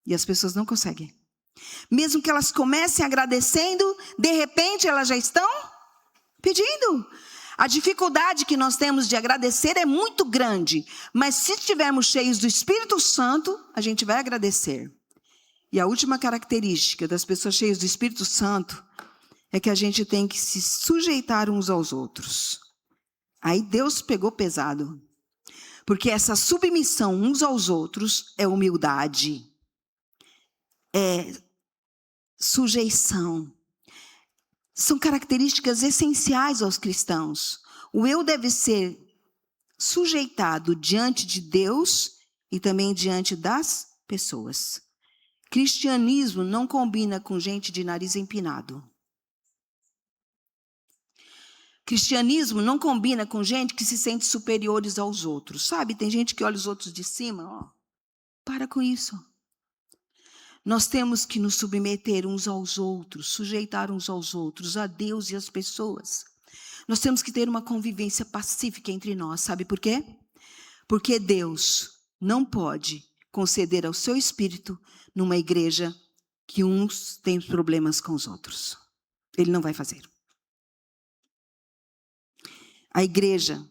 E as pessoas não conseguem. Mesmo que elas comecem agradecendo, de repente elas já estão pedindo. A dificuldade que nós temos de agradecer é muito grande. Mas se estivermos cheios do Espírito Santo, a gente vai agradecer. E a última característica das pessoas cheias do Espírito Santo é que a gente tem que se sujeitar uns aos outros. Aí Deus pegou pesado. Porque essa submissão uns aos outros é humildade, é sujeição. São características essenciais aos cristãos. O eu deve ser sujeitado diante de Deus e também diante das pessoas. Cristianismo não combina com gente de nariz empinado. Cristianismo não combina com gente que se sente superiores aos outros. Sabe, tem gente que olha os outros de cima, ó. Para com isso. Nós temos que nos submeter uns aos outros, sujeitar uns aos outros, a Deus e às pessoas. Nós temos que ter uma convivência pacífica entre nós. Sabe por quê? Porque Deus não pode conceder ao seu espírito numa igreja que uns têm problemas com os outros. Ele não vai fazer. A igreja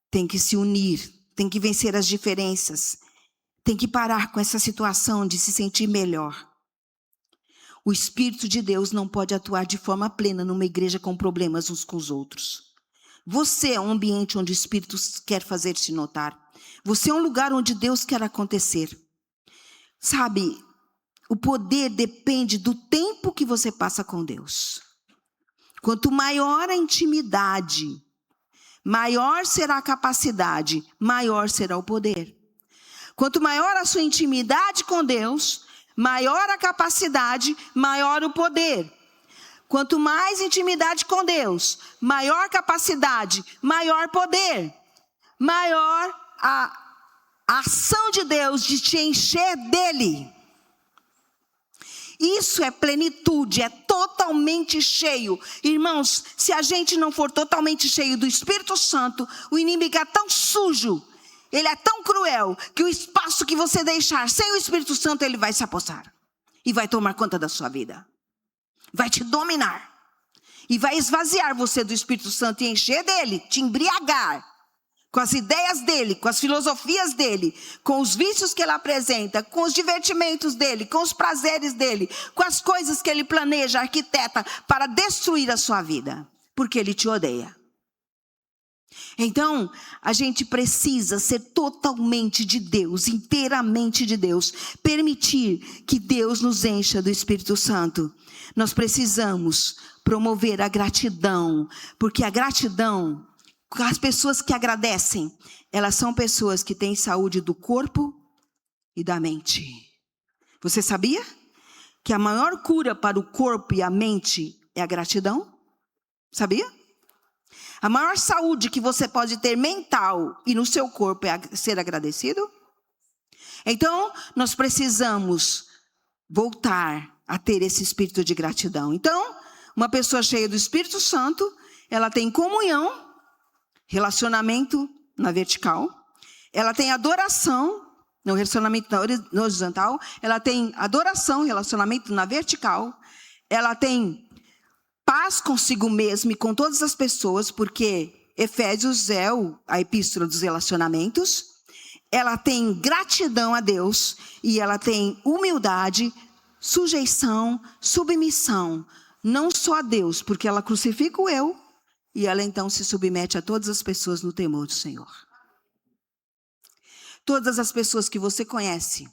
tem que se unir, tem que vencer as diferenças, tem que parar com essa situação de se sentir melhor. O Espírito de Deus não pode atuar de forma plena numa igreja com problemas uns com os outros. Você é um ambiente onde o Espírito quer fazer-se notar. Você é um lugar onde Deus quer acontecer. Sabe, o poder depende do tempo que você passa com Deus. Quanto maior a intimidade, maior será a capacidade, maior será o poder. Quanto maior a sua intimidade com Deus, maior a capacidade, maior o poder. Quanto mais intimidade com Deus, maior capacidade, maior poder. Maior a ação de Deus de te encher dele. Isso é plenitude, é totalmente cheio. Irmãos, se a gente não for totalmente cheio do Espírito Santo, o inimigo é tão sujo, ele é tão cruel, que o espaço que você deixar sem o Espírito Santo, ele vai se apossar. E vai tomar conta da sua vida. Vai te dominar. E vai esvaziar você do Espírito Santo e encher dele, te embriagar. Com as ideias dele, com as filosofias dele, com os vícios que ele apresenta, com os divertimentos dele, com os prazeres dele, com as coisas que ele planeja, arquiteta para destruir a sua vida, porque ele te odeia. Então, a gente precisa ser totalmente de Deus, inteiramente de Deus, permitir que Deus nos encha do Espírito Santo. Nós precisamos promover a gratidão, porque a gratidão, as pessoas que agradecem, elas são pessoas que têm saúde do corpo e da mente. Você sabia que a maior cura para o corpo e a mente é a gratidão? Sabia? A maior saúde que você pode ter mental e no seu corpo é ser agradecido? Então, nós precisamos voltar a ter esse espírito de gratidão. Então, uma pessoa cheia do Espírito Santo, ela tem comunhão, relacionamento na vertical, ela tem adoração no relacionamento na horizontal, ela tem adoração, relacionamento na vertical, ela tem paz consigo mesma e com todas as pessoas, porque Efésios é a epístola dos relacionamentos, ela tem gratidão a Deus e ela tem humildade, sujeição, submissão, não só a Deus, porque ela crucifica o eu, e ela então se submete a todas as pessoas no temor do Senhor. Todas as pessoas que você conhece,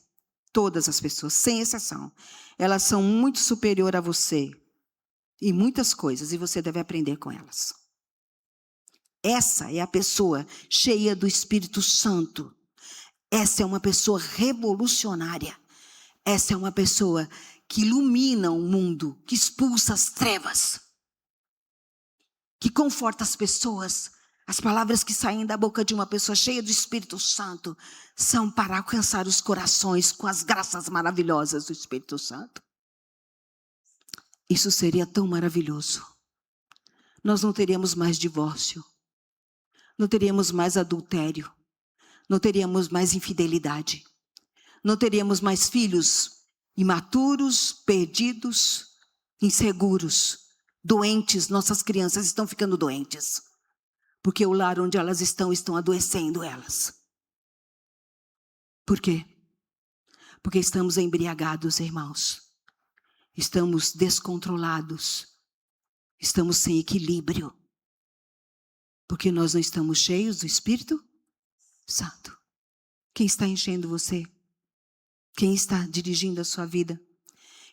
todas as pessoas, sem exceção, elas são muito superior a você em muitas coisas, e você deve aprender com elas. Essa é a pessoa cheia do Espírito Santo. Essa é uma pessoa revolucionária. Essa é uma pessoa que ilumina o mundo, que expulsa as trevas, que conforta as pessoas. As palavras que saem da boca de uma pessoa cheia do Espírito Santo são para alcançar os corações com as graças maravilhosas do Espírito Santo. Isso seria tão maravilhoso. Nós não teríamos mais divórcio, não teríamos mais adultério, não teríamos mais infidelidade, não teríamos mais filhos imaturos, perdidos, inseguros, doentes. Nossas crianças estão ficando doentes, porque o lar onde elas estão adoecendo elas. Por quê? Porque estamos embriagados, irmãos. Estamos descontrolados. Estamos sem equilíbrio. Porque nós não estamos cheios do Espírito Santo. Quem está enchendo você? Quem está dirigindo a sua vida?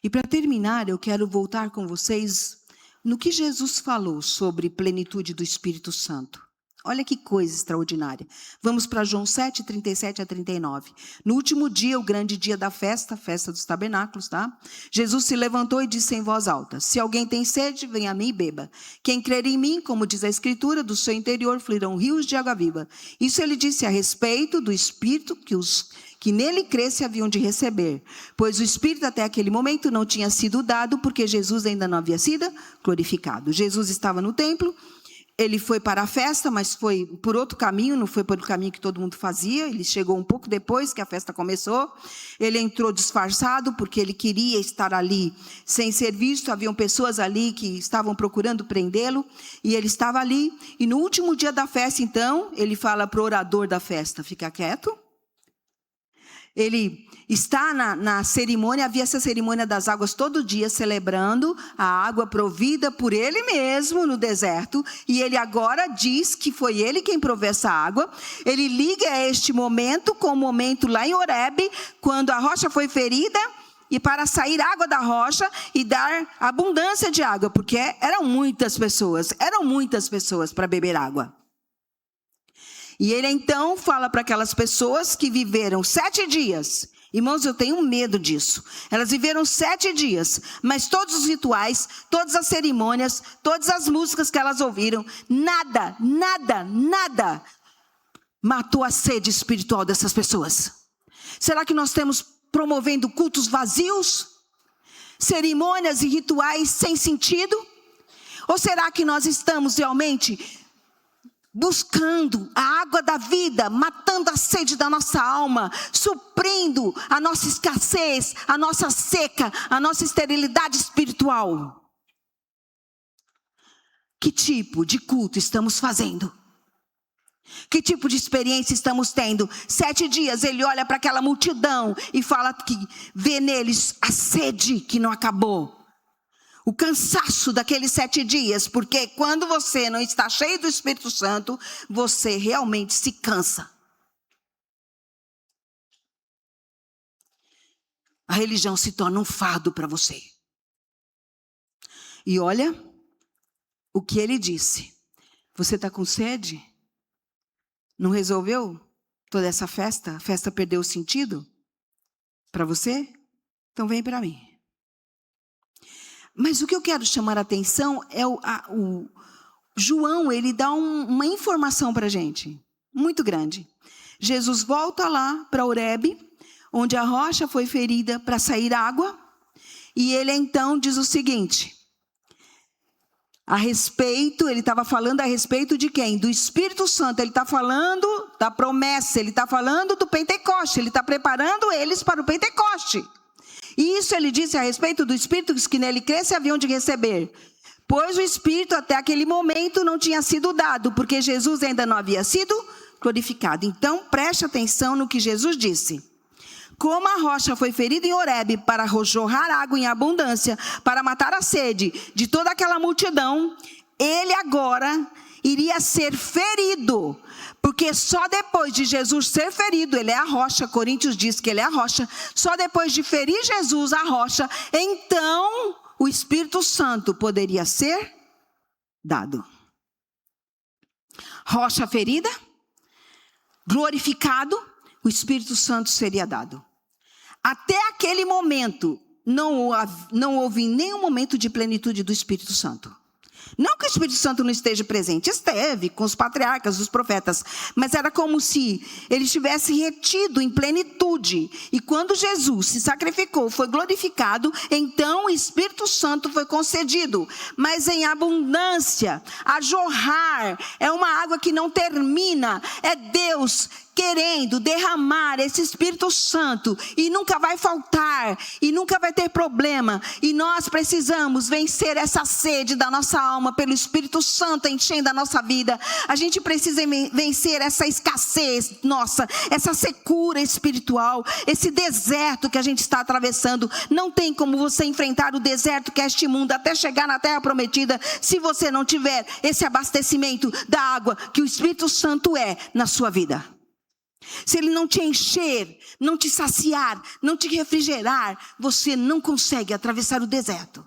E para terminar, eu quero voltar com vocês no que Jesus falou sobre plenitude do Espírito Santo. Olha que coisa extraordinária. Vamos para João 7, 37 a 39. No último dia, o grande dia da festa, festa dos tabernáculos, tá? Jesus se levantou e disse em voz alta: se alguém tem sede, venha a mim e beba. Quem crer em mim, como diz a Escritura, do seu interior fluirão rios de água viva. Isso ele disse a respeito do Espírito que os que nele cresce haviam de receber, pois o Espírito até aquele momento não tinha sido dado, porque Jesus ainda não havia sido glorificado. Jesus estava no templo, ele foi para a festa, mas foi por outro caminho, não foi pelo caminho que todo mundo fazia. Ele chegou um pouco depois que a festa começou. Ele entrou disfarçado, porque ele queria estar ali sem ser visto. Haviam pessoas ali que estavam procurando prendê-lo, e ele estava ali. E no último dia da festa, então, ele fala para o orador da festa: fica quieto. Ele está na cerimônia, havia essa cerimônia das águas todo dia, celebrando a água provida por ele mesmo no deserto. E ele agora diz que foi ele quem proveu essa água. Ele liga este momento com o momento lá em Horebe, quando a rocha foi ferida, e para sair água da rocha e dar abundância de água, porque eram muitas pessoas para beber água. E ele então fala para aquelas pessoas que viveram 7 dias. Irmãos, eu tenho medo disso. Elas viveram 7 dias, mas todos os rituais, todas as cerimônias, todas as músicas que elas ouviram, nada matou a sede espiritual dessas pessoas. Será que nós estamos promovendo cultos vazios? Cerimônias e rituais sem sentido? Ou será que nós estamos realmente buscando a água da vida, matando a sede da nossa alma, suprindo a nossa escassez, a nossa seca, a nossa esterilidade espiritual? Que tipo de culto estamos fazendo? Que tipo de experiência estamos tendo? 7 dias ele olha para aquela multidão e fala que vê neles a sede que não acabou. O cansaço daqueles 7 dias, porque quando você não está cheio do Espírito Santo, você realmente se cansa. A religião se torna um fardo para você. E olha o que ele disse: você está com sede? Não resolveu toda essa festa? A festa perdeu o sentido para você? Então vem para mim. Mas o que eu quero chamar a atenção é o João, ele dá uma informação para a gente, muito grande. Jesus volta lá para Horebe, onde a rocha foi ferida para sair água, e ele então diz o seguinte, ele estava falando a respeito de quem? Do Espírito Santo. Ele está falando da promessa, ele está falando do Pentecoste, ele está preparando eles para o Pentecoste. E isso ele disse a respeito do Espírito que nele cresce haviam de receber. Pois o Espírito até aquele momento não tinha sido dado, porque Jesus ainda não havia sido glorificado. Então preste atenção no que Jesus disse. Como a rocha foi ferida em Horebe para jorrar água em abundância, para matar a sede de toda aquela multidão, ele agora iria ser ferido. Porque só depois de Jesus ser ferido, ele é a rocha, Coríntios diz que ele é a rocha, só depois de ferir Jesus a rocha, então o Espírito Santo poderia ser dado. Rocha ferida, glorificado, o Espírito Santo seria dado. Até aquele momento, não houve em nenhum momento de plenitude do Espírito Santo. Não que o Espírito Santo não esteja presente, esteve com os patriarcas, os profetas, mas era como se ele estivesse retido em plenitude. E quando Jesus se sacrificou, foi glorificado, então o Espírito Santo foi concedido, mas em abundância, a jorrar, é uma água que não termina, é Deus querendo derramar esse Espírito Santo, e nunca vai faltar, e nunca vai ter problema, e nós precisamos vencer essa sede da nossa alma pelo Espírito Santo enchendo a nossa vida. A gente precisa vencer essa escassez nossa, essa secura espiritual, esse deserto que a gente está atravessando. Não tem como você enfrentar o deserto que é este mundo até chegar na terra prometida, se você não tiver esse abastecimento da água que o Espírito Santo é na sua vida. Se ele não te encher, não te saciar, não te refrigerar, você não consegue atravessar o deserto.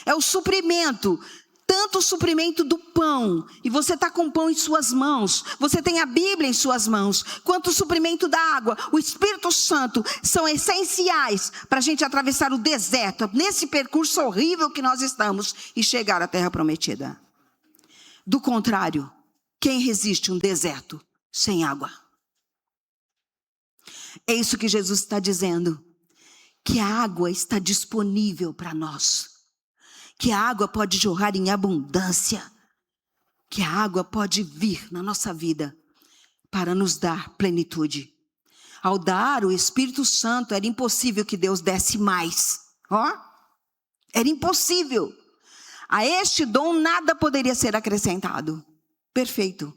É o suprimento, tanto o suprimento do pão, e você está com o pão em suas mãos, você tem a Bíblia em suas mãos, quanto o suprimento da água, o Espírito Santo, são essenciais para a gente atravessar o deserto, nesse percurso horrível que nós estamos, e chegar à terra prometida. Do contrário, quem resiste um deserto sem água? É isso que Jesus está dizendo, que a água está disponível para nós, que a água pode jorrar em abundância, que a água pode vir na nossa vida para nos dar plenitude. Ao dar o Espírito Santo, era impossível que Deus desse mais. Era impossível. A este dom nada poderia ser acrescentado. Perfeito.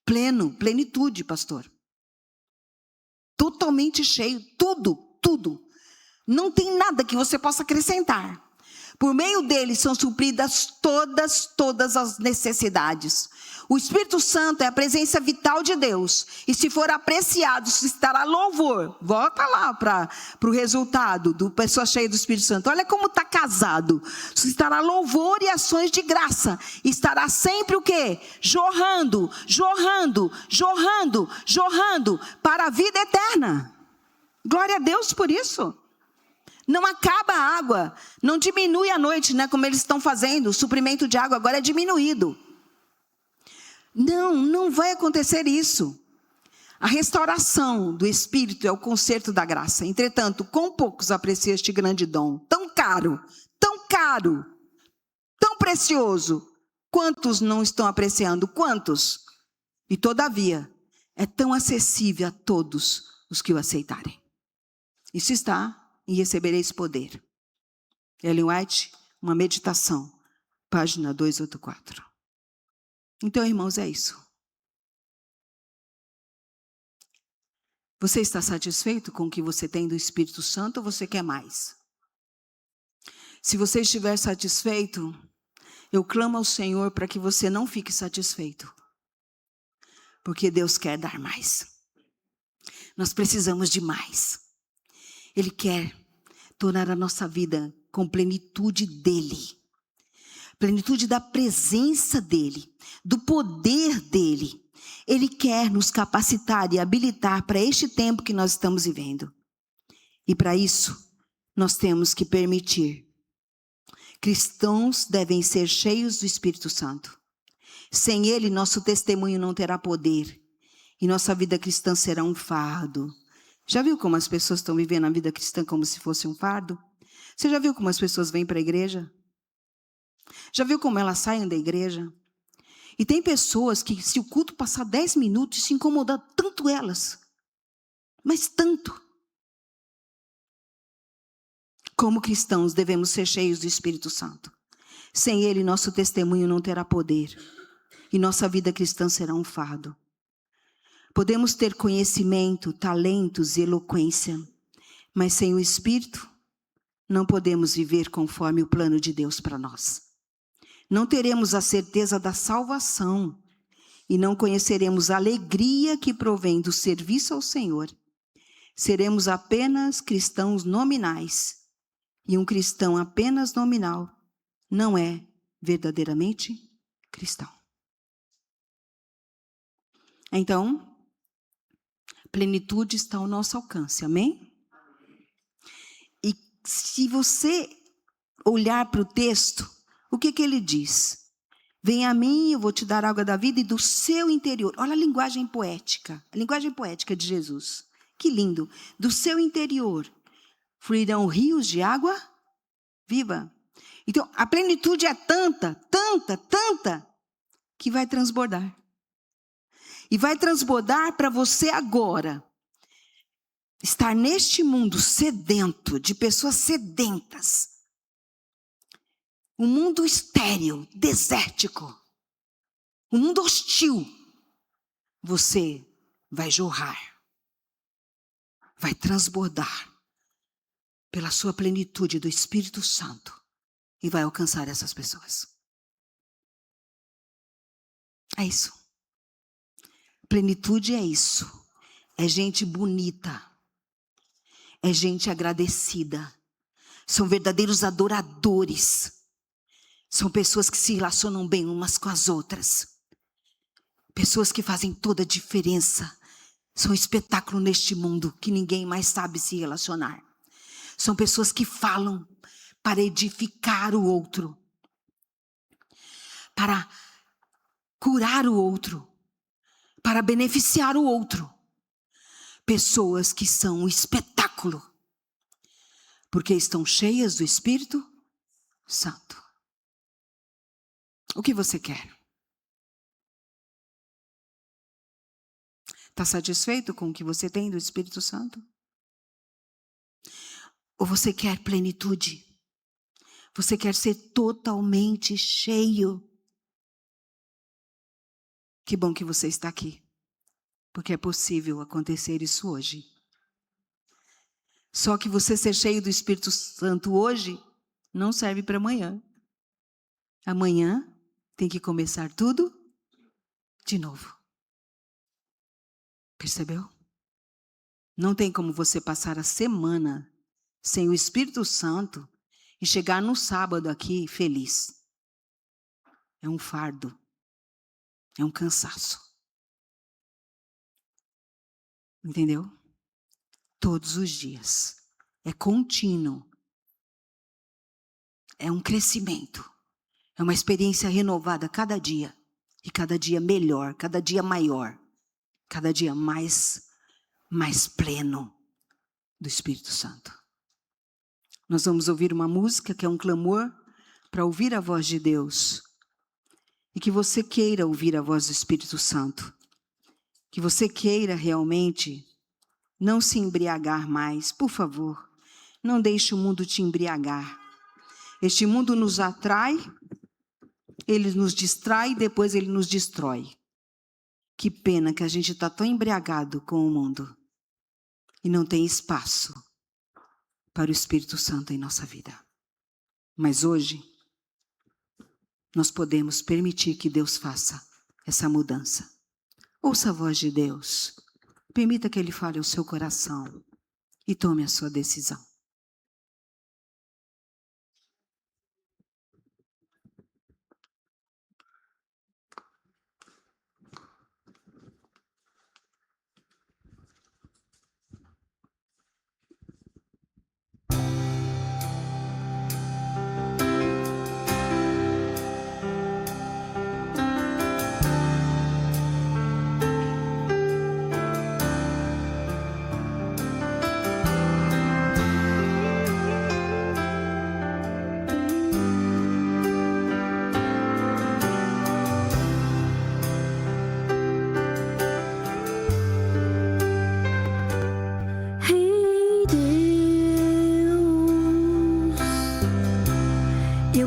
Pleno, plenitude, pastor. Totalmente cheio, tudo. Não tem nada que você possa acrescentar. Por meio dele são supridas todas as necessidades. O Espírito Santo é a presença vital de Deus. E se for apreciado, se estará louvor. Volta lá para o resultado do pessoa cheia do Espírito Santo. Olha como está casado. Se estará louvor e ações de graça. Estará sempre o quê? Jorrando para a vida eterna. Glória a Deus por isso. Não acaba a água, não diminui à noite, né, como eles estão fazendo. O suprimento de água agora é diminuído. Não vai acontecer isso. A restauração do Espírito é o conserto da graça. Entretanto, com poucos aprecia este grande dom, tão caro, tão precioso. Quantos não estão apreciando? Quantos? E todavia, é tão acessível a todos os que o aceitarem. Isso está em Recebereis Poder. Ellen White, uma meditação, página 284. Então, irmãos, é isso. Você está satisfeito com o que você tem do Espírito Santo ou você quer mais? Se você estiver satisfeito, eu clamo ao Senhor para que você não fique satisfeito. Porque Deus quer dar mais. Nós precisamos de mais. Ele quer tornar a nossa vida com plenitude dele. Plenitude da presença dele, do poder dele. Ele quer nos capacitar e habilitar para este tempo que nós estamos vivendo. E para isso, nós temos que permitir. Cristãos devem ser cheios do Espírito Santo. Sem ele, nosso testemunho não terá poder. E nossa vida cristã será um fardo. Já viu como as pessoas estão vivendo a vida cristã como se fosse um fardo? Você já viu como as pessoas vêm para a igreja? Já viu como elas saem da igreja? E tem pessoas que, se o culto passar 10 minutos, se incomoda tanto elas. Mas tanto. Como cristãos, devemos ser cheios do Espírito Santo. Sem ele, nosso testemunho não terá poder. E nossa vida cristã será um fardo. Podemos ter conhecimento, talentos e eloquência, mas sem o Espírito, não podemos viver conforme o plano de Deus para nós. Não teremos a certeza da salvação e não conheceremos a alegria que provém do serviço ao Senhor. Seremos apenas cristãos nominais, e um cristão apenas nominal não é verdadeiramente cristão. Então, plenitude está ao nosso alcance, amém? E se você olhar para o texto, o que ele diz? Venha a mim, eu vou te dar água da vida e do seu interior. Olha a linguagem poética de Jesus. Que lindo. Do seu interior fluirão rios de água viva. Então, a plenitude é tanta, que vai transbordar. E vai transbordar para você agora. Estar neste mundo sedento, de pessoas sedentas. Um mundo estéril, desértico. Um mundo hostil. Você vai jorrar. Vai transbordar pela sua plenitude do Espírito Santo. E vai alcançar essas pessoas. É isso. Plenitude é isso. É gente bonita. É gente agradecida. São verdadeiros adoradores. São pessoas que se relacionam bem umas com as outras. Pessoas que fazem toda a diferença. São um espetáculo neste mundo que ninguém mais sabe se relacionar. São pessoas que falam para edificar o outro. Para curar o outro. Para beneficiar o outro. Pessoas que são um espetáculo. Porque estão cheias do Espírito Santo. O que você quer? Está satisfeito com o que você tem do Espírito Santo? Ou você quer plenitude? Você quer ser totalmente cheio? Que bom que você está aqui. Porque é possível acontecer isso hoje. Só que você ser cheio do Espírito Santo hoje não serve para amanhã. Amanhã tem que começar tudo de novo. Percebeu? Não tem como você passar a semana sem o Espírito Santo e chegar no sábado aqui feliz. É um fardo. É um cansaço. Entendeu? Todos os dias. É contínuo. É um crescimento. É uma experiência renovada cada dia. E cada dia melhor, cada dia maior. Cada dia mais pleno do Espírito Santo. Nós vamos ouvir uma música que é um clamor para ouvir a voz de Deus. E que você queira ouvir a voz do Espírito Santo. Que você queira realmente não se embriagar mais. Por favor, não deixe o mundo te embriagar. Este mundo nos atrai, ele nos distrai e depois ele nos destrói. Que pena que a gente está tão embriagado com o mundo e não tem espaço para o Espírito Santo em nossa vida. Mas hoje, nós podemos permitir que Deus faça essa mudança. Ouça a voz de Deus. Permita que Ele fale ao seu coração e tome a sua decisão.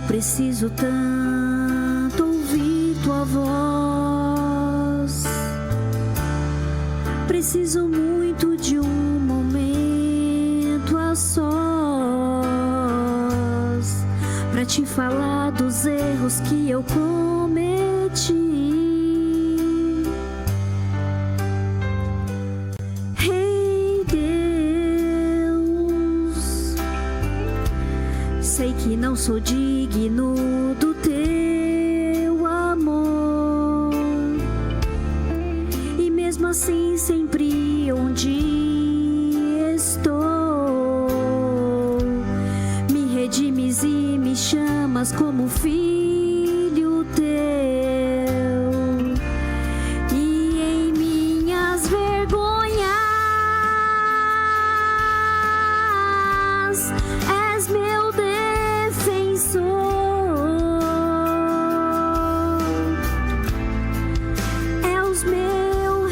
Preciso tanto ouvir tua voz. Preciso muito de um momento a sós para te falar dos erros que eu cometi. Ei, Deus, sei que não sou digno do teu amor, e mesmo assim sempre onde estou, me redimes e me chamas como filho teu, e em minhas vergonhas és meu defensor. É os meus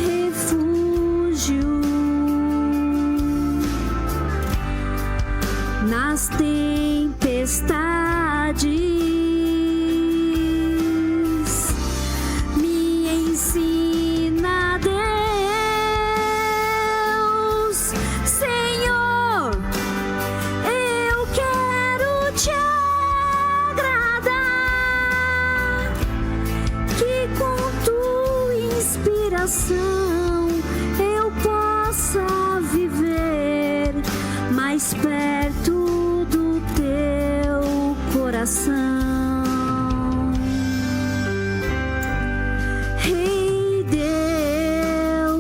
Me ensina, Deus, Senhor, eu quero te agradar, que com tua inspiração eu possa viver mais perto do teu coração. Ei, Deus,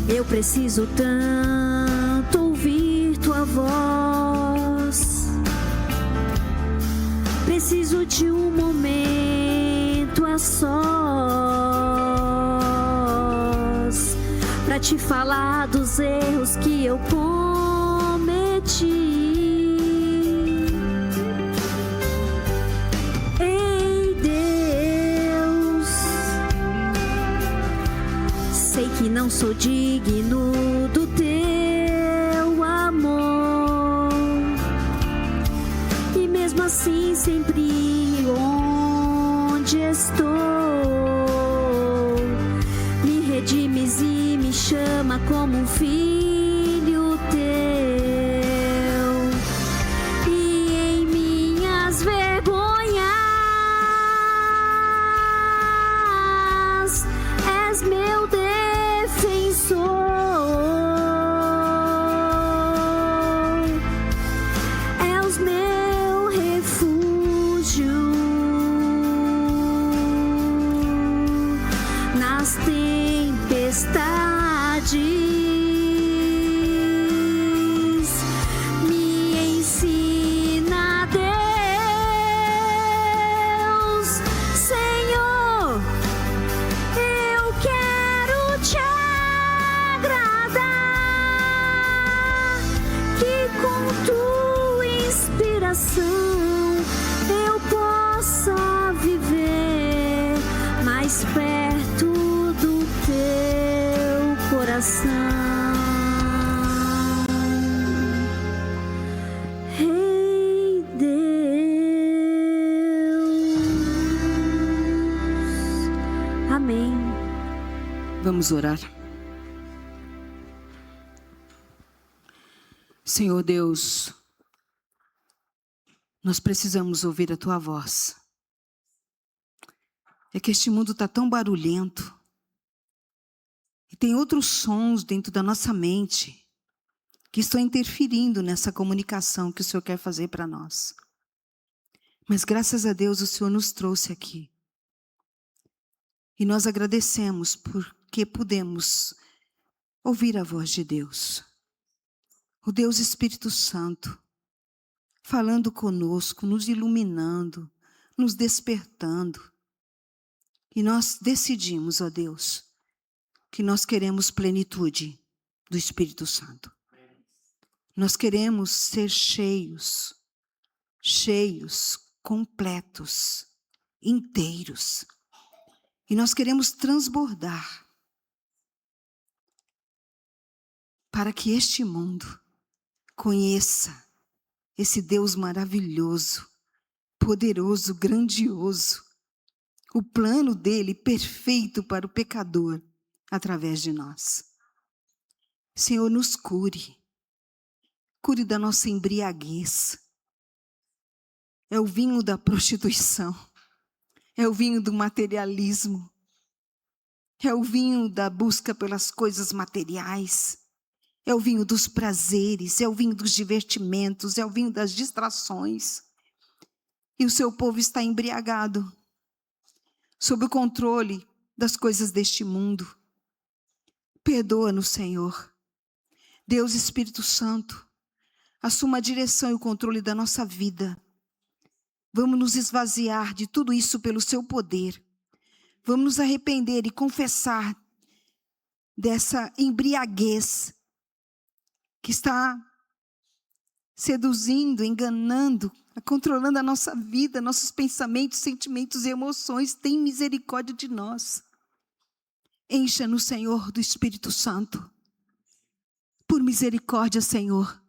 eu preciso tanto ouvir tua voz. Preciso de um momento a sós pra te falar dos erros que eu cometi. Ei, Deus, sei que não sou digno do teu amor, e mesmo assim sempre onde estou me redimes e me chama como um filho teu, e em minhas vergonhas és meu defensor, és meu refúgio nas tempestades. Me ensina, Deus, Senhor, eu quero te agradar, que com tua inspiração eu possa viver mais perto do teu coração. Ei, Deus. Amém. Vamos orar. Senhor Deus, nós precisamos ouvir a tua voz. É que este mundo está tão barulhento e tem outros sons dentro da nossa mente que estão interferindo nessa comunicação que o Senhor quer fazer para nós. Mas graças a Deus o Senhor nos trouxe aqui. E nós agradecemos porque pudemos ouvir a voz de Deus. O Deus Espírito Santo, falando conosco, nos iluminando, nos despertando. E nós decidimos, ó Deus, que nós queremos plenitude do Espírito Santo. Nós queremos ser cheios, completos, inteiros. E nós queremos transbordar para que este mundo conheça esse Deus maravilhoso, poderoso, grandioso, o plano dele perfeito para o pecador através de nós. Senhor, nos cure da nossa embriaguez. É o vinho da prostituição, é o vinho do materialismo, é o vinho da busca pelas coisas materiais, é o vinho dos prazeres, é o vinho dos divertimentos, é o vinho das distrações. E o seu povo está embriagado, sob o controle das coisas deste mundo. Perdoa-nos, Senhor. Deus Espírito Santo, assuma a direção e o controle da nossa vida. Vamos nos esvaziar de tudo isso pelo seu poder. Vamos nos arrepender e confessar dessa embriaguez que está seduzindo, enganando, controlando a nossa vida, nossos pensamentos, sentimentos e emoções. Tem misericórdia de nós. Encha-nos, Senhor, do Espírito Santo. Por misericórdia, Senhor.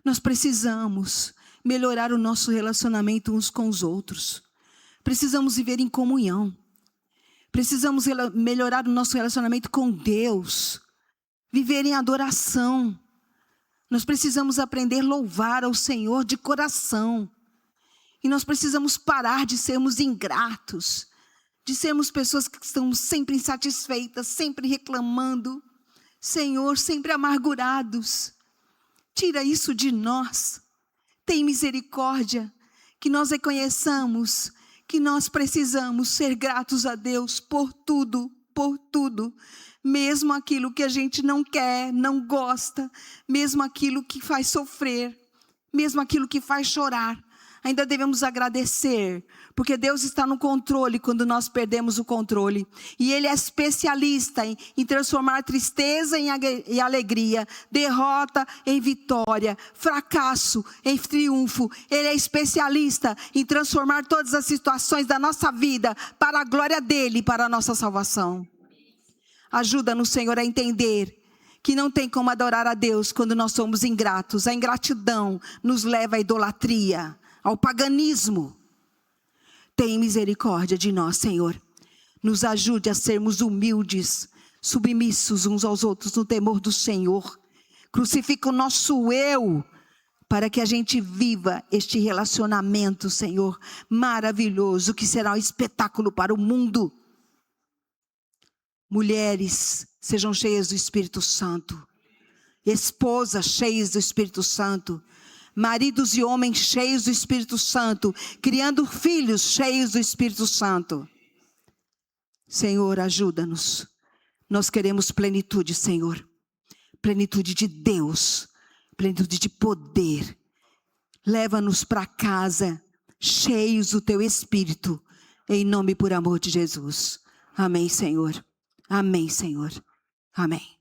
Nós precisamos melhorar o nosso relacionamento uns com os outros. Precisamos viver em comunhão. Precisamos melhorar o nosso relacionamento com Deus. Viver em adoração. Nós precisamos aprender a louvar ao Senhor de coração. E nós precisamos parar de sermos ingratos. De sermos pessoas que estão sempre insatisfeitas, sempre reclamando. Senhor, sempre amargurados. Tira isso de nós. Tem misericórdia. Que nós reconheçamos que nós precisamos ser gratos a Deus por tudo, mesmo aquilo que a gente não quer, não gosta, mesmo aquilo que faz sofrer, mesmo aquilo que faz chorar, ainda devemos agradecer, porque Deus está no controle quando nós perdemos o controle, e Ele é especialista em transformar tristeza em alegria, derrota em vitória, fracasso em triunfo. Ele é especialista em transformar todas as situações da nossa vida para a glória dEle, para a nossa salvação. Ajuda-nos, Senhor, a entender que não tem como adorar a Deus quando nós somos ingratos. A ingratidão nos leva à idolatria, ao paganismo. Tem misericórdia de nós, Senhor. Nos ajude a sermos humildes, submissos uns aos outros no temor do Senhor. Crucifica o nosso eu, para que a gente viva este relacionamento, Senhor, maravilhoso, que será um espetáculo para o mundo. Mulheres, sejam cheias do Espírito Santo. Esposas, cheias do Espírito Santo. Maridos e homens cheios do Espírito Santo, criando filhos cheios do Espírito Santo. Senhor, ajuda-nos. Nós queremos plenitude, Senhor. Plenitude de Deus, plenitude de poder. Leva-nos para casa, cheios do Teu Espírito, em nome e por amor de Jesus. Amém, Senhor. Amém, Senhor. Amém.